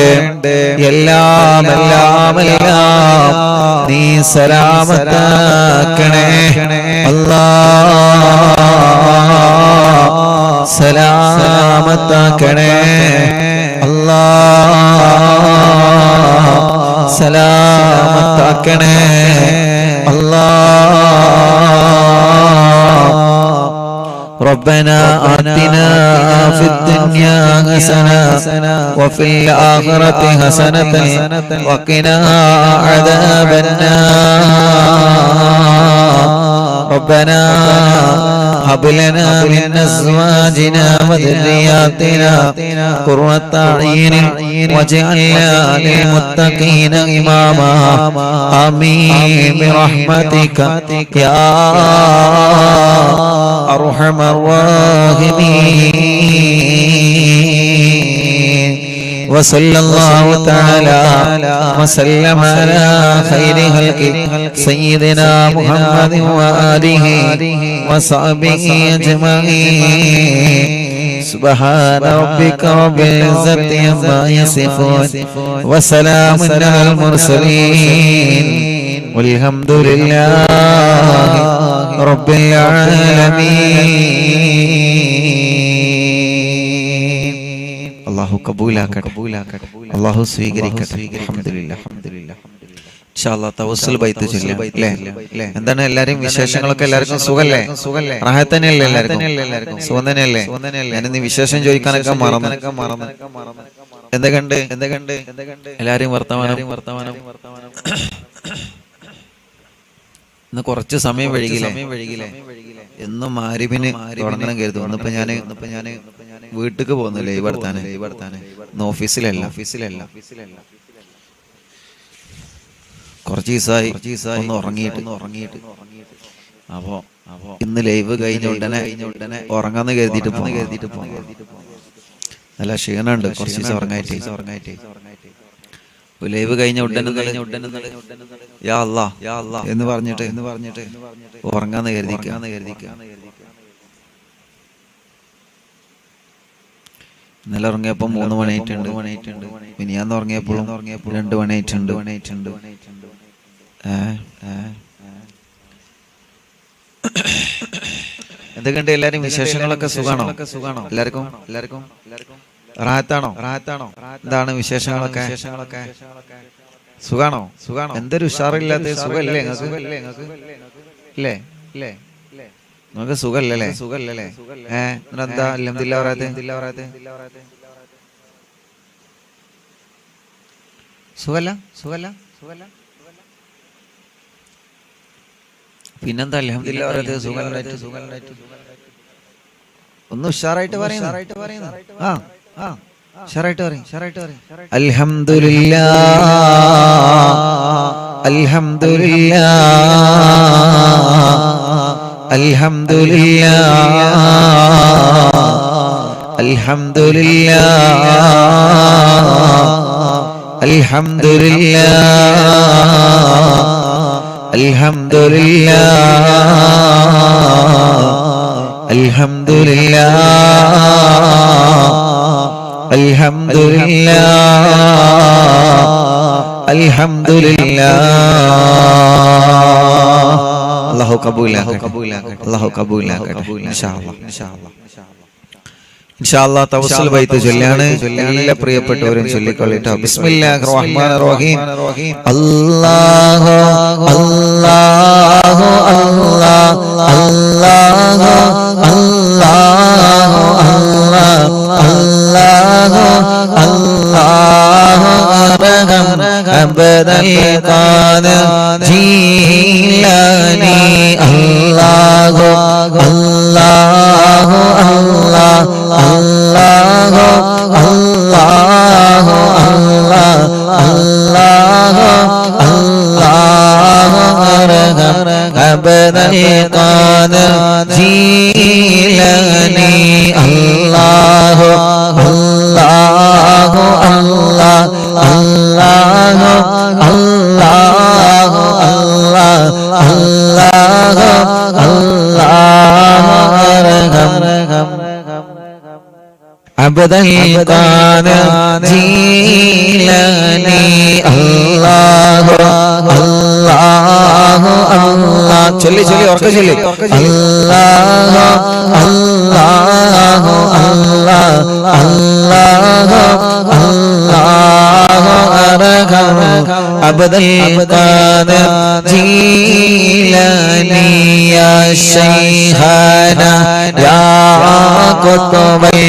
എല്ലാം എല്ലാം എല്ലാം നീ സലാമത്താക്കണേ അല്ലാഹ്, സലാമത്താക്കണേ അല്ലാഹ്, സലാമത്താക്കണേ അല്ലാഹ്. ربنا آتنا في الدنيا حسنة وفي الآخرة حسنة وقنا عذاب النار. ربنا هب لنا من أزواجنا وذرياتنا قرة أعين واجعلنا للمتقين إماما. آمين برحمتك يا أرحم الراحمين. وصلى الله تعالى وسلم على خير خلقه سيدنا محمد وآله وصحبه أجمعين سبحان ربك رب العزة عما يصفون وسلام على المرسلين والحمد لله رب العالمين. അല്ലാഹു കബൂലാക്കട്ടെ, അല്ലാഹു സ്വീകരിക്കട്ടെ. അൽഹംദുലില്ലാഹ്. ഇൻഷാ അല്ലാഹ് തവസ്സുൽ ബൈത്ത് ചൊല്ലാം അല്ലേ? എന്താണ് എല്ലാരും വിശേഷങ്ങളൊക്കെ? എല്ലാവർക്കും സുഖല്ലേ? റാഹത്ത് തന്നെയല്ലേ? എല്ലാവർക്കും സുഖം തന്നെയല്ലേ? ഞാനിന്ന് വിശേഷം ചോദിക്കാനൊക്കെ മറന്നു. എന്തൊക്കെയുണ്ട് എല്ലാരും വർത്തമാനം? ഇന്ന് കുറച്ച് സമയം വൈകില്ലേ? എന്നും മാരിബിന് തുടങ്ങണം കരുതും. ഇന്നിപ്പോ ഞാന് വീട്ടിക്ക് പോകുന്നില്ലേ ഈ വർത്താനം? ഇന്ന് ഓഫീസിലല്ല. കുറച്ച് ദിവസമായി ഒന്ന് ഉറങ്ങിയിട്ട് അപ്പോ ഇന്ന് ലൈവ് കഴിഞ്ഞ ഉടനെ ഉറങ്ങാന്ന് കരുതിയിട്ട് പോകും. നല്ല ക്ഷീണുണ്ട് കുറച്ച് ദിവസം ഉറങ്ങായിട്ട്. ലൈവ് കഴിഞ്ഞ ഉടനെ യാ അല്ലാഹ് എന്ന് പറഞ്ഞിട്ട് ഉറങ്ങാന്ന് കരുതിക്കുക. ഇന്നലെ ഉറങ്ങിയപ്പോ 3 മണിയായിട്ടുണ്ട്. മിനിയാന്ന് ഉറങ്ങിയപ്പോഴും 2 മണിയായിട്ടുണ്ട്. എന്തൊക്കെയുണ്ട് എല്ലാരും വിശേഷങ്ങളൊക്കെ? സുഖാണോ? എല്ലാവർക്കും റാഹത്താണോ? എന്താണ് വിശേഷങ്ങളൊക്കെ? സുഖാണോ? എന്തൊരു ഉഷാറില്ലാത്ത സുഖല്ലേ നിങ്ങൾക്ക്? നിങ്ങൾക്ക് സുഖല്ലേ? എന്താ അൽഹംദുലില്ലാഹ് പറയാത്തെ? സുഖല്ല? പിന്നെന്താ അൽഹംദുലില്ലാഹ് പറയാത്തെ? സുഖല്ലായിട്ട് ഒന്ന് ഉഷാറായിട്ട് പറയുന്നു. ഉഷാറായിട്ട് പറയും. അൽഹംദുലില്ലാഹ് അല്ലാഹു കബൂലാക്കട്ടെ. ഇൻഷാ അല്ലാഹ് തവസ്സുൽ ബൈത്ത് ചൊല്ലാണ്. എല്ലാ പ്രിയപ്പെട്ടവരും ചൊല്ലിക്കൊള്ളിട്ടോ. ബിസ്മില്ലാഹിർ റഹ്മാനിർ റഹീം. അല്ലാഹു അല്ലാഹു അല്ലാഹു അല്ലാഹു അല്ലാഹു അല്ലാഹു അല്ലാഹു അർഹം അബ്ദൽ ഖാദിർ ജീലാനി അല്ലാഹു അല്ലാഹു അല്ലാഹു അല്ലാഹു അല്ലാഹു അല്ലാഹു അല്ലാഹു അർഹം അബ്ദൽ ഖാദിർ ജീലാനി അല്ലാഹു അല്ലാഹു അല്ലാഹു അല്ലാഹു അല്ലാഹു അല്ലാഹു അർഹം അബ്ദൽ ഖാദിർ ജീലാനി അല്ലാഹു അല്ലാഹു അല്ലാഹു ചൊല്ലി ഉറക്കെ ചൊല്ലി അല്ലാഹു അല്ലാഹു അല്ലാഹു അല്ലാഹു അർഹം അബ്ദൽ ഖാദിർ ജീലാനി യാ ശൈഖാനാ യാ ഖുത്ബൽ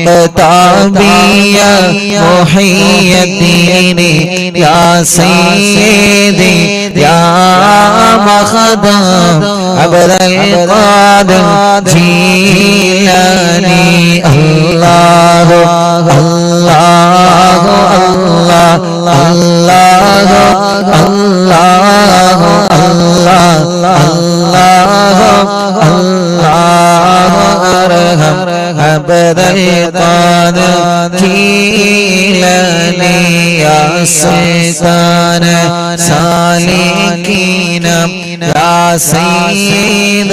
مقتابيا محي الدين يا سيدي يا مخدم عبد القادر جيلاني الله الله الله الله الله الله الله أرحم عبد القادر جيلاني سالكين يا سيد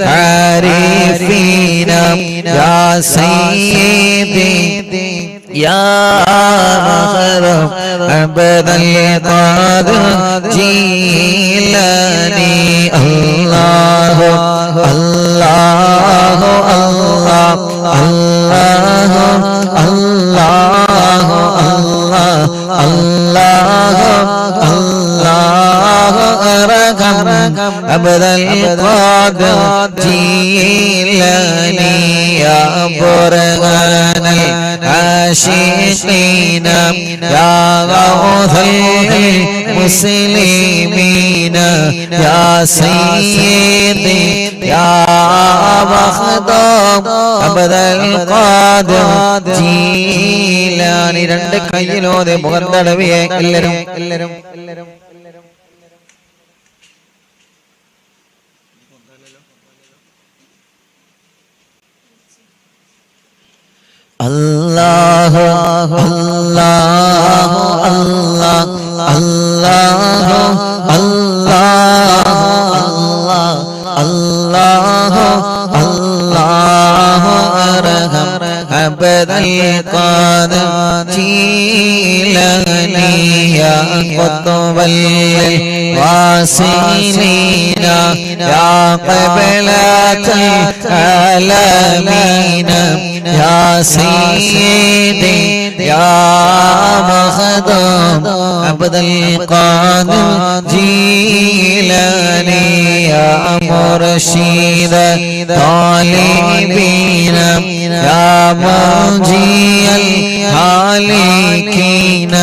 العارفين يا سيدي يا مخدوم عبد القادر جيلاني الله الله الله الله الله الله الله الله أرحم عبد القادر جيلاني يا برهان العاشقين يا غوث المسلمين يا سيدي يا مخدوم عبد القادر جيلاني രണ്ട് കൈയിലോടെ മുഖം തടവിയെ എല്ലാവരും الله الله الله الله الله الله الله أرحم عبد القادر جيلاني يا قطب الواصلين يا قبلة العالمين يا سيدي يا مخدوم عبد القادر جيلاني يا مرشد طالبين يا منجي الهالكين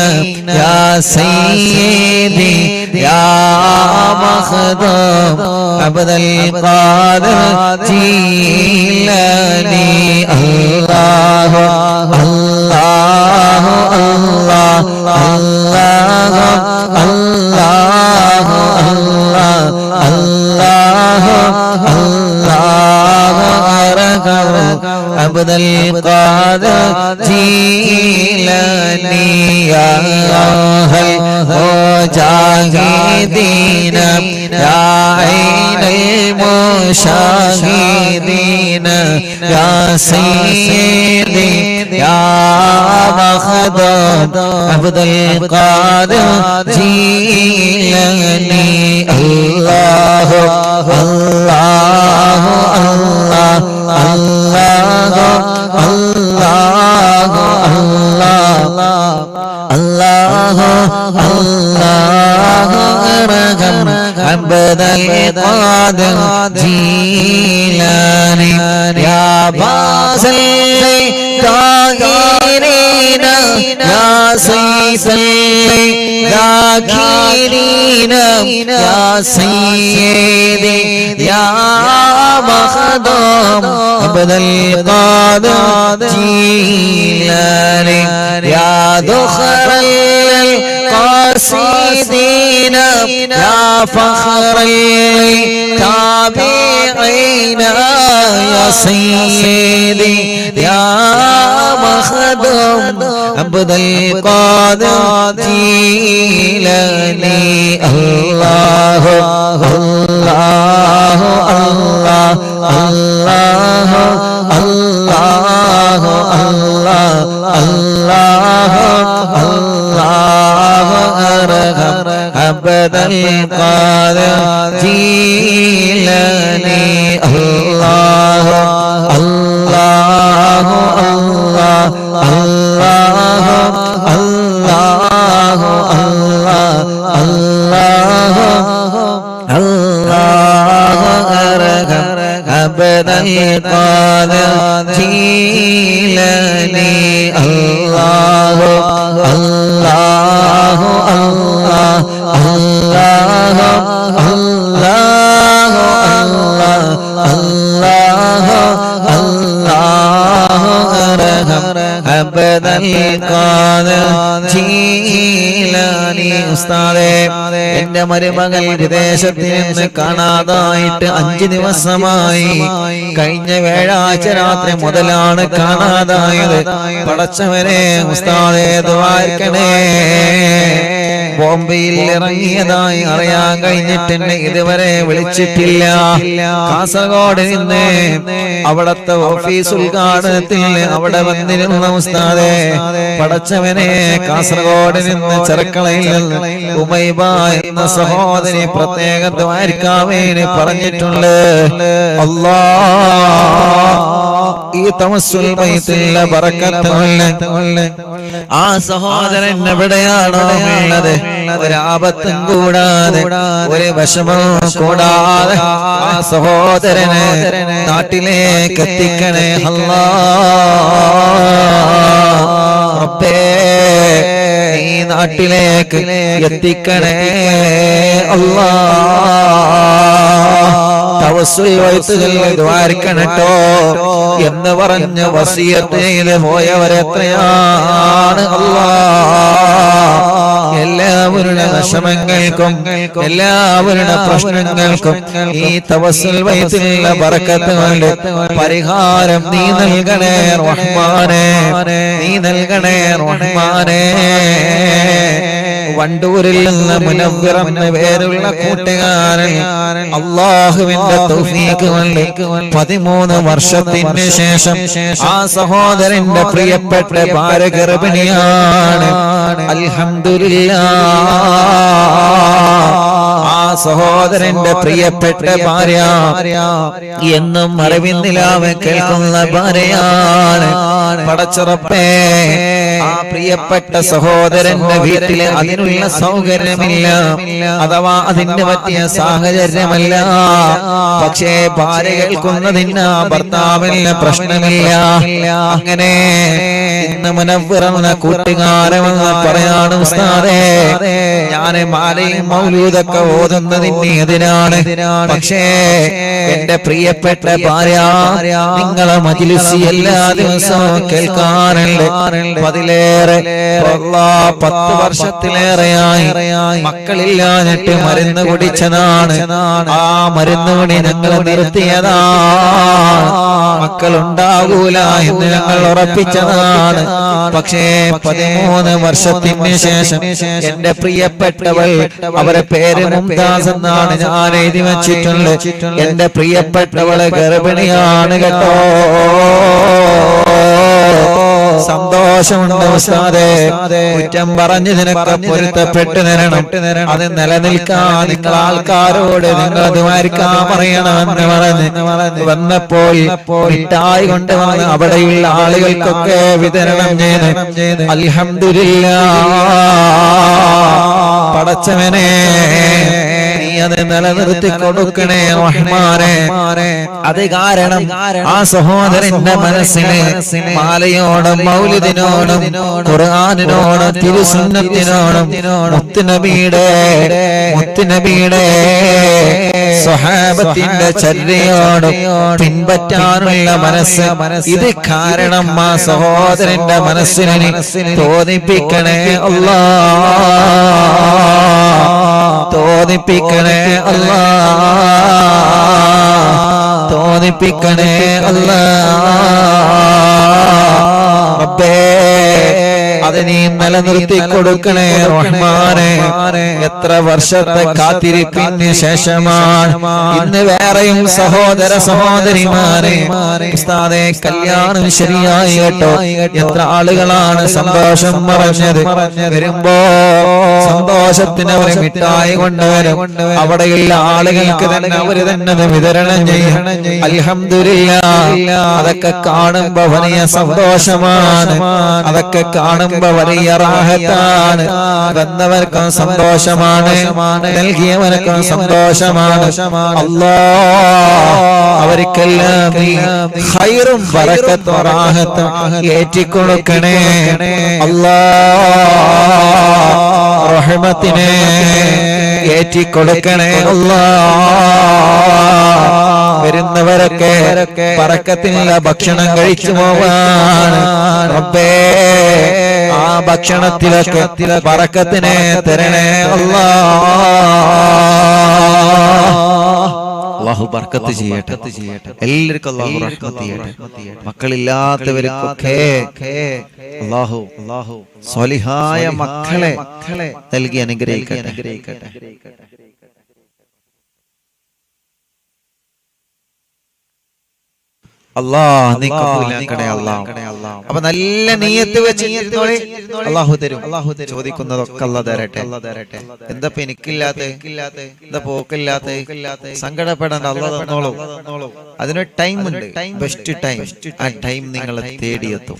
يا سيدي يا مخدوم عبد القادر جيلاني الله الله الله الله الله الله الله الله أرحم عبد القادر جيلاني يا أهل المجاهدين يا عين المشاهدين يا سيدي يا مخدوم عبد القادر جيلاني الله الله الله الله الله الله الله أرحم عبد القادر جيلاني يا باس الطاهرين يا سيف الذاكرين يا سيدي يا مخدوم عبد القادر جيلاني يا ذخر القاصدين يا فخر التابعين يا سيدي يا مخدوم عبد القادر جيلاني الله الله الله الله الله الله الله الله أرحم عبد القادر جيلاني الله الله الله الله الله الله الله الله أرحم عبد القادر جيلاني الله الله الله الله الله الله الله أرحم عبد القادر جيلاني ഉസ്താദേ എന്റെ മരുമകൾ വിദേശത്ത് നിന്ന് കാണാതായിട്ട് 5 ദിവസമായി. കഴിഞ്ഞ വ്യാഴാഴ്ച രാത്രി മുതലാണ് കാണാതായത്. പടച്ചവനെ ഉസ്താദേ ദുആ ചെയ്യണേ. ബോംബെയിൽ ഇറങ്ങിയതായി അറിയാൻ കഴിഞ്ഞിട്ട് ഇതുവരെ വിളിച്ചിട്ടില്ല. കാസർഗോഡ് നിന്ന് അവിടത്തെ ഓഫീസ് ഉദ്ഘാടനത്തിൽ അവിടെ വന്നിരുന്ന ഉസ്താദെ, പടച്ചവനെ, കാസർഗോഡ് നിന്ന് ചെറുക്കളയിൽ ഉമൈബ എന്ന സഹോദരി പ്രത്യേക ദ്വാരിക്കാൻ വേണ്ടി പറഞ്ഞിട്ടുണ്ട്. ഈ തവസ്സുൽ ബൈത്തിലെ ബറക്കത്ത് ആ സഹോദരൻ എവിടെയാണോ ഉള്ളത്, ഒരാപത്തും കൂടാതെ ഒരു വിഷമവും കൂടാതെ ആ സഹോദരനെ നാട്ടിലേക്ക് എത്തിക്കണേ റബ്ബേ, ഈ നാട്ടിലേക്ക് എത്തിക്കണേ തവസ്സുൽ ബൈത്തുകൾ ദ്വാരിക്കണട്ടോ എന്ന് പറഞ്ഞ് വസിയത്ത് ചെയ്ത് പോയവരെത്രയാണ്. എല്ലാവരുടെ വിഷമങ്ങൾക്കും എല്ലാവരുടെ പ്രശ്നങ്ങൾക്കും ഈ തവസ്സുൽ ബൈത്തിലുള്ള ബറക്കത്ത് കൊണ്ട് പരിഹാരം നീ നൽകണേ റഹ്മാനേ, നീ നൽകണേ റഹ്മാനേ. വണ്ടൂരിൽ നിന്ന് മുനവ്വിർ എന്ന പേരുള്ള കൂട്ടുകാരൻ അല്ലാഹുവിന്റെ തൗഫീഖ് കൊണ്ട് 13 വർഷത്തിന് ശേഷം ആ സഹോദരന്റെ പ്രിയപ്പെട്ട ഭാര്യ ഗർഭിണിയാണ്. അൽഹംദുലില്ലാഹ്. ആ സഹോദരന്റെ പ്രിയപ്പെട്ട ഭാര്യ എന്നും അറിവിന്നിലാവ് കേൾക്കുന്ന ഭാര്യയാണ്. പടച്ചറപ്പേ, ആ പ്രിയപ്പെട്ട സഹോദരന്റെ വീട്ടില് അതിനുള്ള സൗകര്യമില്ല, അഥവാ അതിന് പറ്റിയ സാഹചര്യമല്ല. പക്ഷേ ഭാര്യ കേൾക്കുന്നതിന് ഭർത്താവിന് പ്രശ്നമില്ല. അങ്ങനെ ഇന്ന് മുനവ്വിർ എന്ന കൂട്ടുകാരമെന്ന് പറയാണ് ഉസ്താദേ, ഞാന് മാലയും മൗലൂദൊക്കെ ഓതുന്നതിന് എതിരാണ്. പക്ഷേ എന്റെ പ്രിയപ്പെട്ട ഭാര്യ നിങ്ങളെ മജ്‌ലിസ് എല്ലാ ദിവസവും കേൾക്കാറുണ്ട്. 10 വർഷത്തിലേറെയായി മക്കളില്ലാഞ്ഞിട്ട് മരുന്ന് കുടിച്ചതാണ്. ആ മരുന്ന് കുടി ഞങ്ങൾ നിർത്തിയതാണ്. മക്കളുണ്ടാകൂല എന്ന് ഞങ്ങൾ ഉറപ്പിച്ചതാണ്. പക്ഷേ 13 വർഷത്തിന് ശേഷം എന്റെ പ്രിയപ്പെട്ടവൾ, അവരെ പേര് മുംതാസ് എന്നാണ് ഞാൻ എഴുതി വച്ചിട്ടുള്ളത്, എന്റെ പ്രിയപ്പെട്ടവള് ഗർഭിണിയാണ് കേട്ടോ. സന്തോഷമുണ്ട് ഉസ്താദേ, കുറ്റം പറഞ്ഞു നിനക്ക് പൊരുത്തപ്പെട്ടു തരണം. അത് നിലനിൽക്കാൻ നിങ്ങൾ ആൾക്കാരോട് നിങ്ങൾ ദ്വാരിക്കാൻ പറയണമെന്ന് പറഞ്ഞ് വന്നപ്പോൾ മിഠായി കൊണ്ടുവന്ന് അവിടെയുള്ള ആളുകൾക്കൊക്കെ വിതരണം ചെയ്ത് അൽഹംദുലില്ലാഹ്. പടച്ചവനെ, നീ അത് നിലനിർത്തി കൊടുക്കണേ റഹ്മാനേ. അത് കാരണം ആ സഹോദരന്റെ മനസ്സിന് മാലയോടും മൗലിദിനോടും ഖുർആനിനോടും തിരുസുന്നത്തിനോടും മുത്തുനബിയുടെ സ്വഹാബത്തിന്റെ ചര്യയോടും പിൻപറ്റാനുള്ള മനസ്സ്, ഇത് കാരണം ആ സഹോദരന്റെ മനസ്സിനെ തോന്നിപ്പിക്കണേ അല്ലാഹ്, തോന്നിപ്പിക്കണേ അല്ലാഹ്, തോന്നിപ്പിക്കണേ അല്ലാഹ്. റബ്ബേ, അത് നീ നിലനിർത്തി കൊടുക്കണേ റഹ്മാനേ. എത്ര വർഷത്തെ കാത്തിരിപ്പിന് ശേഷമാണ് ഇന്ന് വേറെയും സഹോദര സഹോദരിമാരെ ഉസ്താദേ കല്യാണം ശരിയായി കേട്ടോ. എത്ര ആളുകളാണ് സന്തോഷം പറഞ്ഞത്. വരുമ്പോ സന്തോഷത്തിന് അവരെ മിഠായി കൊണ്ടുവരും. അവിടെയുള്ള ആളുകൾക്ക് തന്നെ അവര് തന്നെ വിതരണം ചെയ്യും. അൽഹംദുലില്ലാഹ്. അതൊക്കെ കാണുമ്പോ വലിയ സന്തോഷമാണ്, അതൊക്കെ കാണുമ്പോ വലിയ റാഹത്താണ്. വന്നവർക്കും സന്തോഷമാണ്, നൽകിയവർക്കും സന്തോഷമാണ്. അല്ലാഹ് അവർക്കെല്ലാം ഖൈറും ബറക്കത്തും റാഹത്തും ഏറ്റിക്കൊടുക്കണേ അല്ലാഹ്. റഹ്മത്തിനെ ഏറ്റിക്കൊടുക്കണേ അല്ലാഹ്. വരുന്നവരൊക്കെ ബറക്കത്തിനുള്ള ഭക്ഷണം കഴിച്ചു പോവാണ് റബ്ബേ. ആ ഭക്ഷണത്തിലൊക്കെ ബറക്കത്തിനെ തരണേ അല്ലാഹ്. അല്ലാഹു ബർക്കത്ത് ചെയ്യട്ടെ. എല്ലാവർക്കും അല്ലാഹു റഹ്മത്ത് ചെയ്യട്ടെ. മക്കളില്ലാത്തവർക്കൊക്കെ അല്ലാഹു സ്വാലിഹായ മക്കളെ നൽകി അനുഗ്രഹിക്കട്ടെ. അപ്പൊ നല്ല നീയത്ത് വെച്ച് അല്ലാഹു തരും. ചോദിക്കുന്നതൊക്കെ അല്ലാഹു തരട്ടെ. എന്താ എനിക്കില്ലാത്ത, എന്താ പോക്കില്ലാത്ത, സങ്കടപ്പെടേണ്ട, അല്ലാഹു തന്നോളൂ. അതിനൊരു ടൈം ഉണ്ട്, ബെസ്റ്റ് ടൈം. ആ ടൈം നിങ്ങളെ തേടിയെത്തും.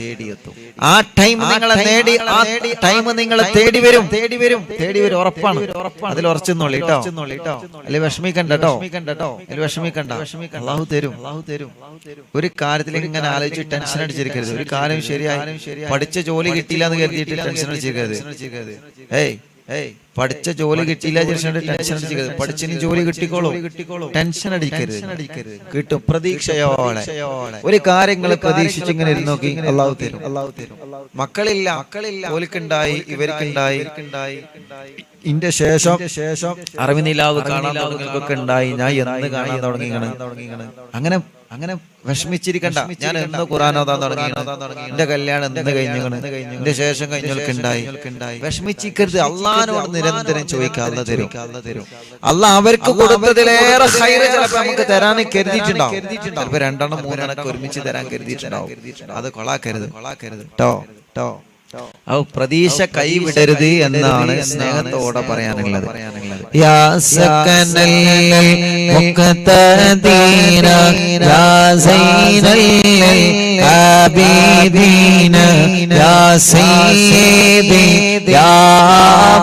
ആ ടൈം നിങ്ങളെ നേടി, ആ ടൈം നിങ്ങളെ തേടി വരും. ഉറപ്പാണ്. അതിൽ ഉറച്ചെന്നോളി കേട്ടോ. അതിൽ വിഷമിക്കണ്ട കേട്ടോ. അതിൽ വിഷമിക്കണ്ട. അല്ലാഹു തരും. ഒരു കാര്യത്തിൽ ഇങ്ങനെ ആലോചിച്ച് ടെൻഷൻ അടിച്ചിരിക്കരുത്. ഒരു കാര്യം ശരിയായി പഠിച്ച ജോലി കിട്ടിയില്ല എന്ന് കരുതിയിട്ട് ടെൻഷൻ അടിച്ചിരിക്കരുത്. പഠിച്ച ജോലി കിട്ടിയില്ല ടെൻഷൻ അടിക്കരുത്. പഠിച്ചതിന് ജോലി കിട്ടിക്കോളൂ, ടെൻഷൻ അടിക്കരുത്. കിട്ടും പ്രതീക്ഷയോടെ. ഒരു കാര്യങ്ങൾ പ്രതീക്ഷിച്ച് ഇങ്ങനെ ഇരുന്ന് നോക്കി, അല്ലാഹു തരും. മക്കളില്ല, ഓൽക്കുണ്ടായി, ഇവർക്കുണ്ടായി. ഇതിന്റെ ശേഷം അറിവിനിലാവ് കാണാൻ തുടങ്ങിയൊക്കെ ഉണ്ടായി. ഞാൻ എന്ന് കാണാൻ തുടങ്ങിയാണ്. അങ്ങനെ വിഷമിച്ചിരിക്കണ്ട. ഞാൻ എന്ന് ഖുർആൻ ഓതാൻ തുടങ്ങിയാണ്. എന്റെ കല്യാണം എന്ന് കഴിഞ്ഞാണ്, എന്റെ ശേഷം കഴിഞ്ഞൊക്കെണ്ടായി. വിഷമിച്ചിരിക്കരുത്. അള്ളാഹിനോട് നിരന്തരം ചോദിക്കുക, അല്ലാഹു തരും. അല്ലാഹ് അവർക്ക് കൊടുത്തതിലേറെ ഖൈർ ചിലപ്പോൾ നമുക്ക് തരാൻ കരുതിയിട്ടുണ്ടാവും. ചിലപ്പോൾ 2 3 ഒരുമിച്ച് തരാൻ കരുതിയിട്ടുണ്ടാവും. അത് കൊളാക്കരുത് കേട്ടോ. പ്രതീക്ഷ കൈവിടരുത് എന്നാണ് സ്നേഹത്തോടെ പറയാനുള്ളത്. യാ സക്കനൽ മുഖതദീന യാ സൈനൽ ആബിദീന യാ സയ്യിദി യാ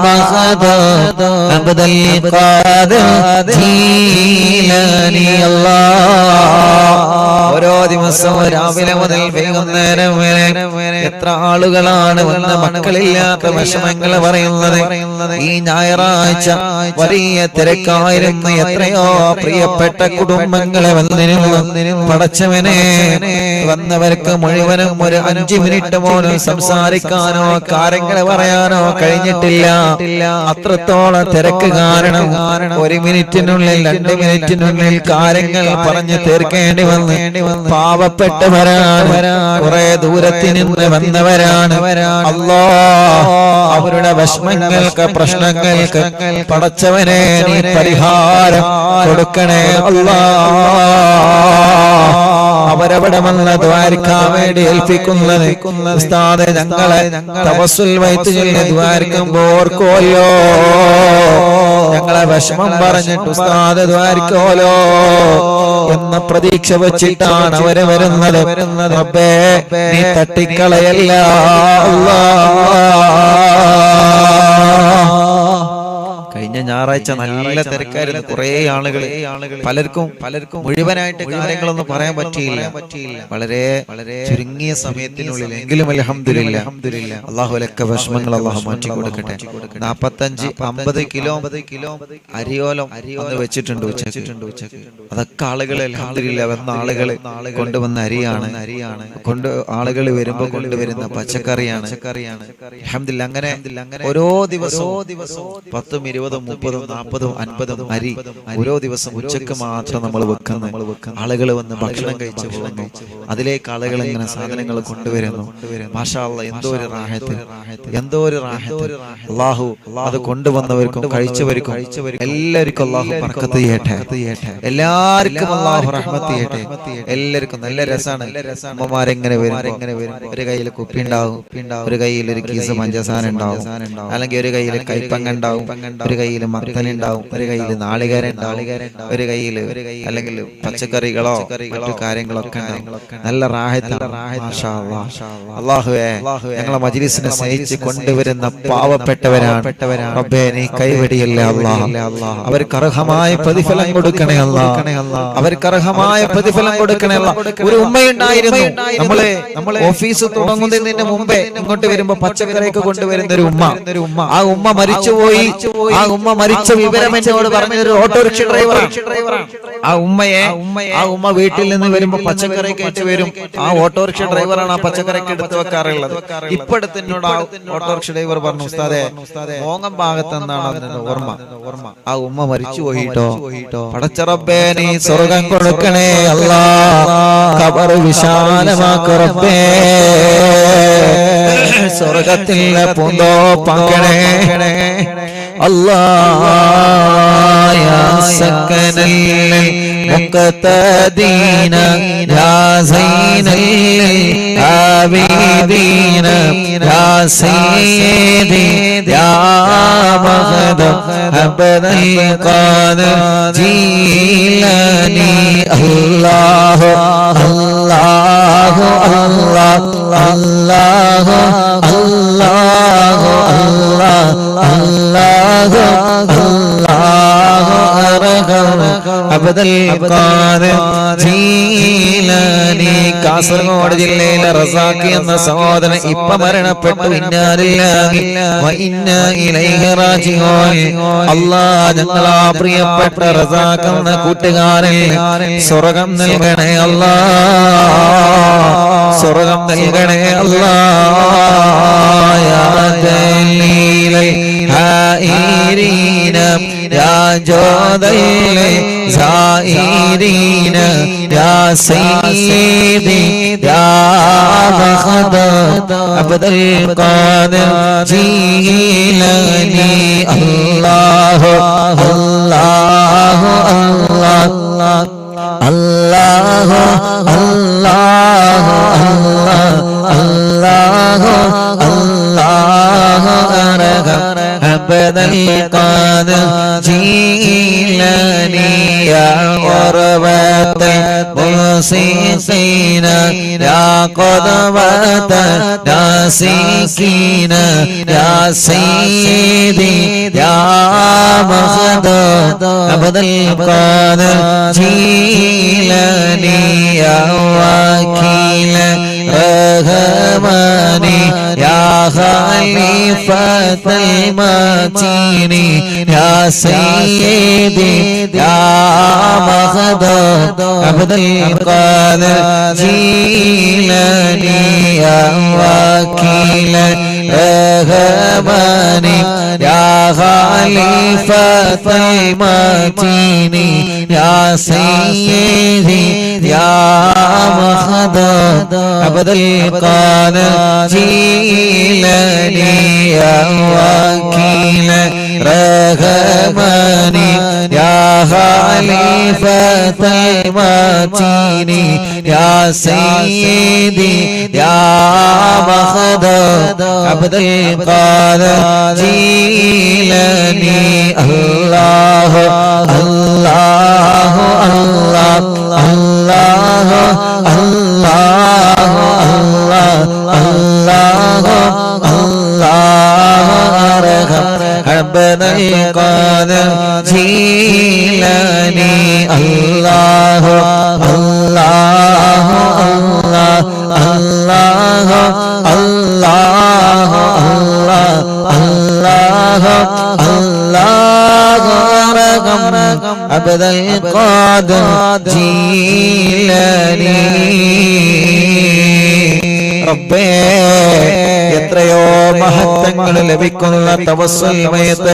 മഖദദ അബ്ദുൽ ഖാദിർ ജീലാനി. അല്ലാഹ് ഓരോ ദിവസവും രാവിലെ മുതൽ വൈകുന്നേരം വരെ എത്ര ആളുകളാണ് വന്ന മക്കളില്ലാത്ത വിഷമങ്ങൾ പറയുന്നത്. ഈ ഞായറാഴ്ച വലിയ തിരക്കായിരുന്നു. എത്രയോ പ്രിയപ്പെട്ട കുടുംബങ്ങളെ വന്നിരുന്നു. പടച്ചവനെ, വന്നവർക്ക് മുഴുവനും ഒരു 5 മിനിറ്റ് പോലും സംസാരിക്കാനോ കാര്യങ്ങൾ പറയാനോ കഴിഞ്ഞിട്ടില്ല. അത്രത്തോളം തിരക്ക് കാരണം 1 മിനിറ്റിനുള്ളിൽ 2 മിനിറ്റിനുള്ളിൽ കാര്യങ്ങൾ പറഞ്ഞു തീർക്കേണ്ടി വന്ന് പാവപ്പെട്ടവരാണ്. കുറെ ദൂരത്തിൽ നിന്ന് വന്നവരാണ്. അല്ലാഹ് അവരുടെ വിഷമങ്ങൾക്ക്, പ്രശ്നങ്ങൾക്ക് പടച്ചവനെ നീ പരിഹാരം കൊടുക്കണേ അല്ലാഹ്. അവരവിടെ വന്ന് ദ്വാരക്കാൻ വേണ്ടി ഏൽപ്പിക്കുന്നത് ഉസ്താദെ, ഞങ്ങളെ തവസ്സുൽ വൈത്ത് ചൊല്ലി ദ്വാരക്കുമ്പോൾ ഓർക്കോലോ, ഞങ്ങളെ വിഷമം പറഞ്ഞിട്ട് ഉസ്താദ് ദ്വാരക്കോലോ എന്ന പ്രതീക്ഷ വെച്ചിട്ടാണ് അവര് വരുന്നത്. റബ്ബേ നീ തട്ടിക്കളയല്ല അല്ലാഹ്. കഴിഞ്ഞ ഞായറാഴ്ച നല്ല തിരക്കായിരുന്നു. കുറെ ആളുകൾ, പലർക്കും മുഴുവനായിട്ട് കാര്യങ്ങളൊന്നും പറയാൻ പറ്റിയില്ല. വളരെ ചുരുങ്ങിയ സമയത്തിനുള്ളിൽ എങ്കിലും അൽഹംദുലില്ലാഹ് അല്ലാഹുലക്ക വിഷമങ്ങൾ അല്ലാഹു മാറ്റി കൊടുക്കട്ടെ. 45-50 കിലോ അരിയോലം അന്ന് വെച്ചിട്ടുണ്ട് ഉച്ചക്ക്. അതൊക്കെ ആളുകൾ അൽഹംദുലില്ലാഹ് വന്ന ആളുകൾ കൊണ്ടുവന്ന അരിയാണ്. ആളുകൾ വരുമ്പോൾ കൊണ്ടുവരുന്ന പച്ചക്കറിയാണ്. അൽഹംദുലില്ലാഹ് അങ്ങനെ ഓരോ ദിവസവും 10, 20, 30, 40, 50 അരി ഓരോ ദിവസം ഉച്ചക്ക് മാത്രം നമ്മൾ വെക്കുന്നു. ആളുകൾ വന്ന് ഭക്ഷണം കഴിച്ചു പോകുന്നു. അതിലേക്ക് ആളുകൾ ഇങ്ങനെ സാധനങ്ങൾ കൊണ്ടുവരുന്നു. മാഷാ അല്ലാഹ്, എന്തോ ഒരു റാഹത്ത്. അല്ലാഹു അത് കൊണ്ടുവന്നവർക്കും കഴിച്ചവർക്കും എല്ലാവർക്കും അല്ലാഹു ബർക്കത്ത് ചെയ്യട്ടെ. എല്ലാവർക്കും അല്ലാഹു റഹ്മത്ത് ചെയ്യട്ടെ. എല്ലാവർക്കും നല്ല രസാണ്. അമ്മമാരെങ്ങനെ വരും, ഒരു കയ്യിൽ കുപ്പി ഉണ്ടാവും, ഒരു കയ്യിൽ ഒരു കീസ് പഞ്ചസാര ഉണ്ടാവും, അല്ലെങ്കിൽ ഒരു കയ്യിൽ കൈപ്പങ്ങ ഉണ്ടാവും, ഒരു കയ്യിൽ മത്തൻ ഉണ്ടാവും, ഒരു കയ്യിൽ നാളികേരം ഉണ്ടാവും, ഒരു കയ്യിൽ അല്ലെങ്കിൽ പച്ചക്കറികളോ മറ്റു കാര്യങ്ങളൊക്കെ ഉണ്ടാവും. നല്ല റാഹത്ത്. അല്ലാഹുവേ, ഞങ്ങളെ മജ്‌ലിസിനെ സ്നേഹിച്ച് കൊണ്ടുവരുന്ന പാവപ്പെട്ടവരാണ്. റബ്ബേ നീ കൈവെടിയല്ലേ അല്ലാഹ്. അവർക്ക് അർഹമായ പ്രതിഫലം കൊടുക്കണേ അല്ലാഹ്. അവർക്ക് അർഹമായ പ്രതിഫലം കൊടുക്കണേ അല്ലാഹ്. ഒരു ഉമ്മയുണ്ടായിരുന്നു, നമ്മളെ ഓഫീസ് തുടങ്ങുന്നതിന് മുമ്പേ ഇങ്ങോട്ട് വരുമ്പോ പച്ചക്കറിയൊക്കെ കൊണ്ടുവരുന്ന ഒരു ഉമ്മ. ആ ഉമ്മ മരിച്ചുപോയി. ആ ഉമ്മ ഉമ്മ മരിച്ച വിവരം എന്നോട് പറഞ്ഞൊരു ഓട്ടോറിക്ഷ ഡ്രൈവറാണ്. ആ ഉമ്മ വീട്ടിൽ നിന്ന് വരുമ്പോ പച്ചക്കറി കയറ്റി വരും. ആ ഓട്ടോറിക്ഷ ഡ്രൈവറാണ് ആ പച്ചക്കറിക്ക് എടുത്തു വെക്കാറുള്ളത്. ഇപ്പോഴത്തെ എന്നോട് ആ ഓട്ടോറിക്ഷ ഡ്രൈവർ പറഞ്ഞു, ഉസ്താദേ മോങ്ങം ഭാഗത്ത് എന്നാണ് അതിന്റെ ഓർമ്മ. ആ ഉമ്മ മരിച്ചു പോയിട്ടോ. പടച്ച റബ്ബേ നീ സ്വർഗം കൊടുക്കണേ അല്ലാ, ഖബർ വിശാലമാക്ക റബ്ബേ, സ്വർഗത്തിലെ പൂന്തോപ്പാക്കണേ അല്ലാഹ്. യാ സക്കനൽ മുഖ്തദീന യാ സൈനൽ ആബിദീന യാ സയ്യിദി യാ മഖദം അബ്ദൽ ഖാദിർ ജീലാനി. അല്ലാഹു അല്ലാഹു അല്ലാഹു അല്ലാഹു അല്ലാഹു അല്ലാഹു അബ്ദൽ ഖാദിർ ജീലാനി. കാസർഗോഡ് ജില്ലയിലെ റസാഖ് എന്ന സഹോദരൻ ഇപ്പ മരണപ്പെട്ടു. ഇന്നാ ലില്ലാഹി വ ഇന്നാ ഇലൈഹി റാജിഊൻ. അല്ലാഹ് ഞങ്ങളാ പ്രിയപ്പെട്ട റസാഖ് എന്ന കൂട്ടുകാരൻ സ്വർഗ്ഗം നൽകണേ അല്ലാഹ്, സ്വർഗ്ഗം നൽകണേ അല്ലാഹ്. യാ ദലീലൽ ഹായിരീന യാ ജോദൽ സായിരീന യാ സയ്യിദി യാ മഖദം അബ്ദൽ ഖാദിർ ജീലാനി. അല്ലാഹു അല്ലാഹു അല്ലാഹു അല്ലാഹു അല്ലാഹു അല്ലാഹു അല്ലാഹു അബ്ദൽ ഖാദിർ ജീലാനി. യാ ഖുർബത്തൽ മുസീഖീന യാ ഖുദ്വത്തൽ നാസിഖീന യാ സയ്യിദി യാ മഖദം അബ്ദൽ ഖാദിർ ജീലാനി. യാ വകീല റഹ്മാനി യാ ഖലീഫത്തൽ മാതീനി യാ സയ്യിദി യാ മഖദം അബ്ദൽ ഖാദിർ ജീലാനി. യാ വകീല റഹ്മാനി യാ ഖലീഫത്തൽ മാതീനി യാ സയ്യിദി യാ മഖദം അബ്ദൽ ഖാദിർ ജീലാനി. യാ വകീല റഹ്മാനി യാ ഖലീഫത്തൽ മാതീനി യാ സയ്യിദി യാ മഖദം അബ്ദൽ ഖാദിർ ജീലാനി. അല്ലാഹു അല്ലാഹു അല്ലാഹു അല്ലാഹു അല്ലാഹു അല്ലാഹു അബ്ദൽ ഖാദിർ ജീലാനി. അല്ലാഹു അല്ലാഹു അല്ലാഹു അല്ലാഹു അല്ലാഹു അല്ലാഹു അബ്ദൽ ഖാദിർ ജീലാനി. റബ്ബേ എത്രയോ മഹത്വങ്ങൾ ലഭിക്കുന്ന തവസ്സുൽ മയത്ത്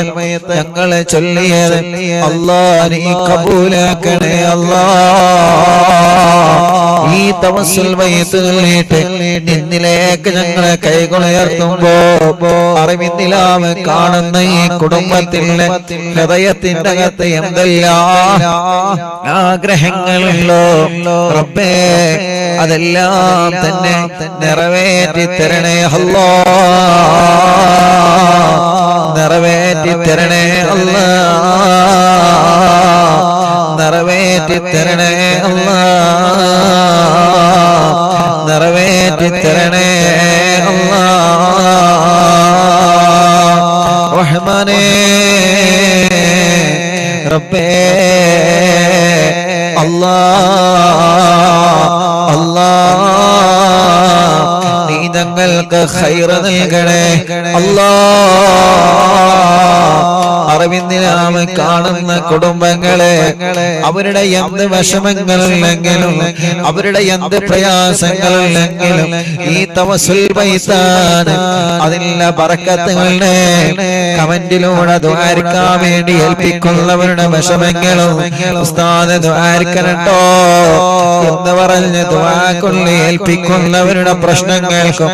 ഞങ്ങളെ ചൊല്ലിയത് അല്ലാഹ് നീ കബൂലാക്കണേ അല്ലാഹ്. ഈ തവസ്സുൽ മയത്തുകളിട്ട് നിന്നിലേക്ക് ഞങ്ങളെ കൈകളുയർത്തുമ്പോ അറിവിന്ദിലാവ് കാണുന്ന ഈ കുടുംബത്തിന്റെ ഹൃദയത്തിന്റെ അകത്ത് എന്തെല്ലാം ആഗ്രഹങ്ങളുണ്ടോ റബ്ബേ അതെല്ലാം തന്നെ നിറവേറ്റി തരണേ അല്ലാഹ്, നിറവേറ്റി തരണേ അല്ലാഹ്, നിറവേറ്റി തരണേ അല്ലാഹ്, നിറവേറ്റി തരണേ അല്ലാഹ്. റഹ്മാനേ റബ്ബേ അല്ലാഹ് അല്ലാഹ് നീ ഞങ്ങൾക്ക് ഖൈർ നൽകണേ അല്ലാഹ്. അറിവിന്ദിനാമം കാണുന്ന കുടുംബങ്ങളെ അവരുടെ എന്ത് വിഷമങ്ങളുണ്ടെങ്കിലും അവരുടെ എന്ത് പ്രയാസങ്ങളുണ്ടെങ്കിലും ഈ തവസ്സുൽ ബൈത്താണ് അതിന്റെ ബറക്കത്തുകളുടെ കമന്റിലൂടെ ദുആരിക്കാൻ വേണ്ടി ഏൽപ്പിക്കുന്നവരുടെ വിഷമങ്ങളും ഉസ്താദ് ദുആരിക്കണട്ടോ എന്ന് പറഞ്ഞ് ദുആ കൊണ്ട് ഏൽപ്പിക്കുന്നവരുടെ പ്രശ്നങ്ങൾക്കും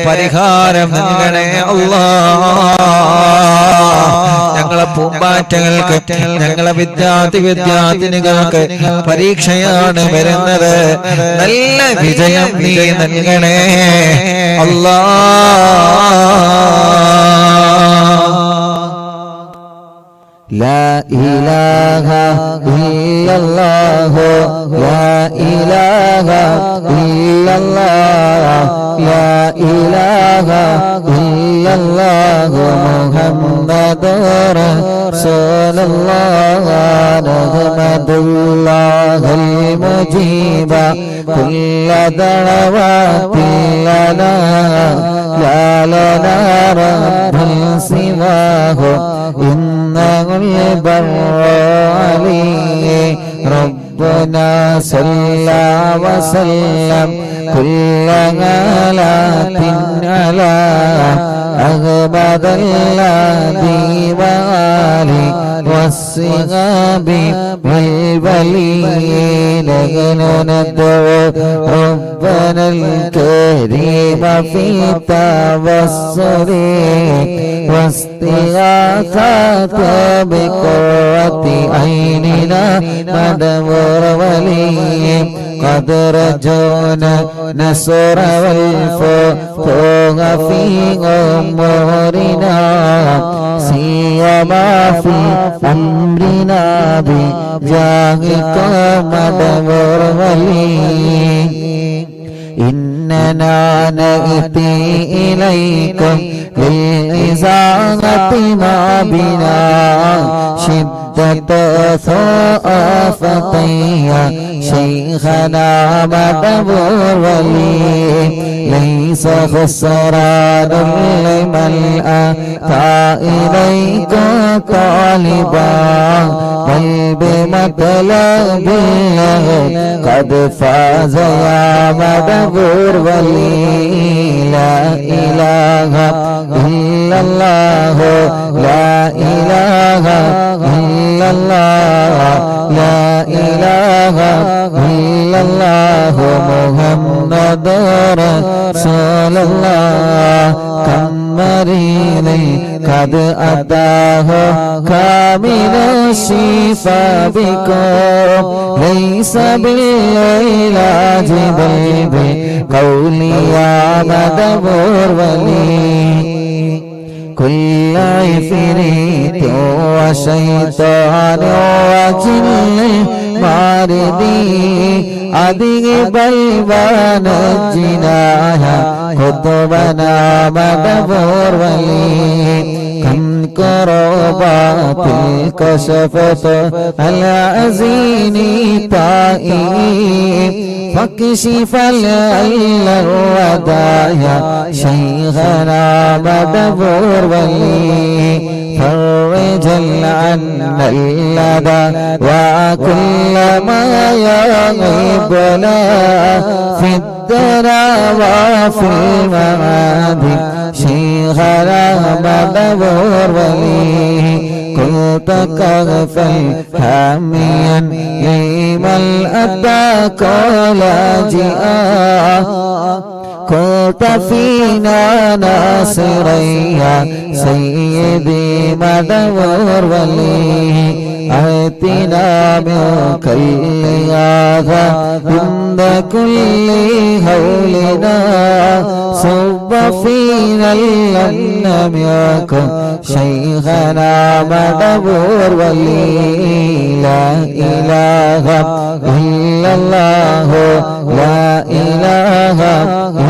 പരിഹാരം നൽകണേ അല്ലാഹ്. ഞങ്ങളെ പൂമ്പാറ്റകൾക്ക് ഞങ്ങളെ വിദ്യാർത്ഥിനികൾക്ക് പരീക്ഷയാണ് വരുന്നത്, നല്ല വിജയം നീ നൽകണേ അല്ലാഹ്. لا إله إلا الله لا إله إلا الله لا إله إلا الله محمد رسول الله نحمد الله المجيب كل دعوات لنا لا لنا رب سواه إنه البر عليه ربنا صلى وسلم كل غلات على أغبد الذي وآله والصحاب والولين ندعو ربنا الكريم في توسل واستغاثة بقوة عيننا مدبر ولي قد رجونا نصر والفتوح في أمورنا سيما في أمرنا بجاهك مدبر ولي إننا نأتي إليكم للإزاغة ما بنا شدة ثقافتي شيخنا مدبر ولي ليس خسران لمن أتى إليكم طالبا بل بمطلب الله قد فاز يا مدبر ولي لا إله إلا الله لا إله إلا الله لا إله إلا الله محمد رسول الله كم مريض قد أتاه كامل الشفاء بكم ليس بالعلاج بل بقولي يا مدبر ولي كل عفريت وشيطان وجن ماردي أذيب بلوان الجناح قطبنا مدبر ولي كم كربات الكشفت العزين طائي فاكشف العل الودايا شيخنا مدبر ولي فرج عنا اللدى وكل ما يغيبنا في الدنا وفي المعاد شيخنا مدبر ولي كنت كغفا حاميا لمن أتاك لاجئا كنت فينا ناصريا سيدي مدبر ولي آتنا من كل هذا عند كل هولنا صب فينا لم يكن شيخنا مدبر ولي لا إله إلا الله لا إله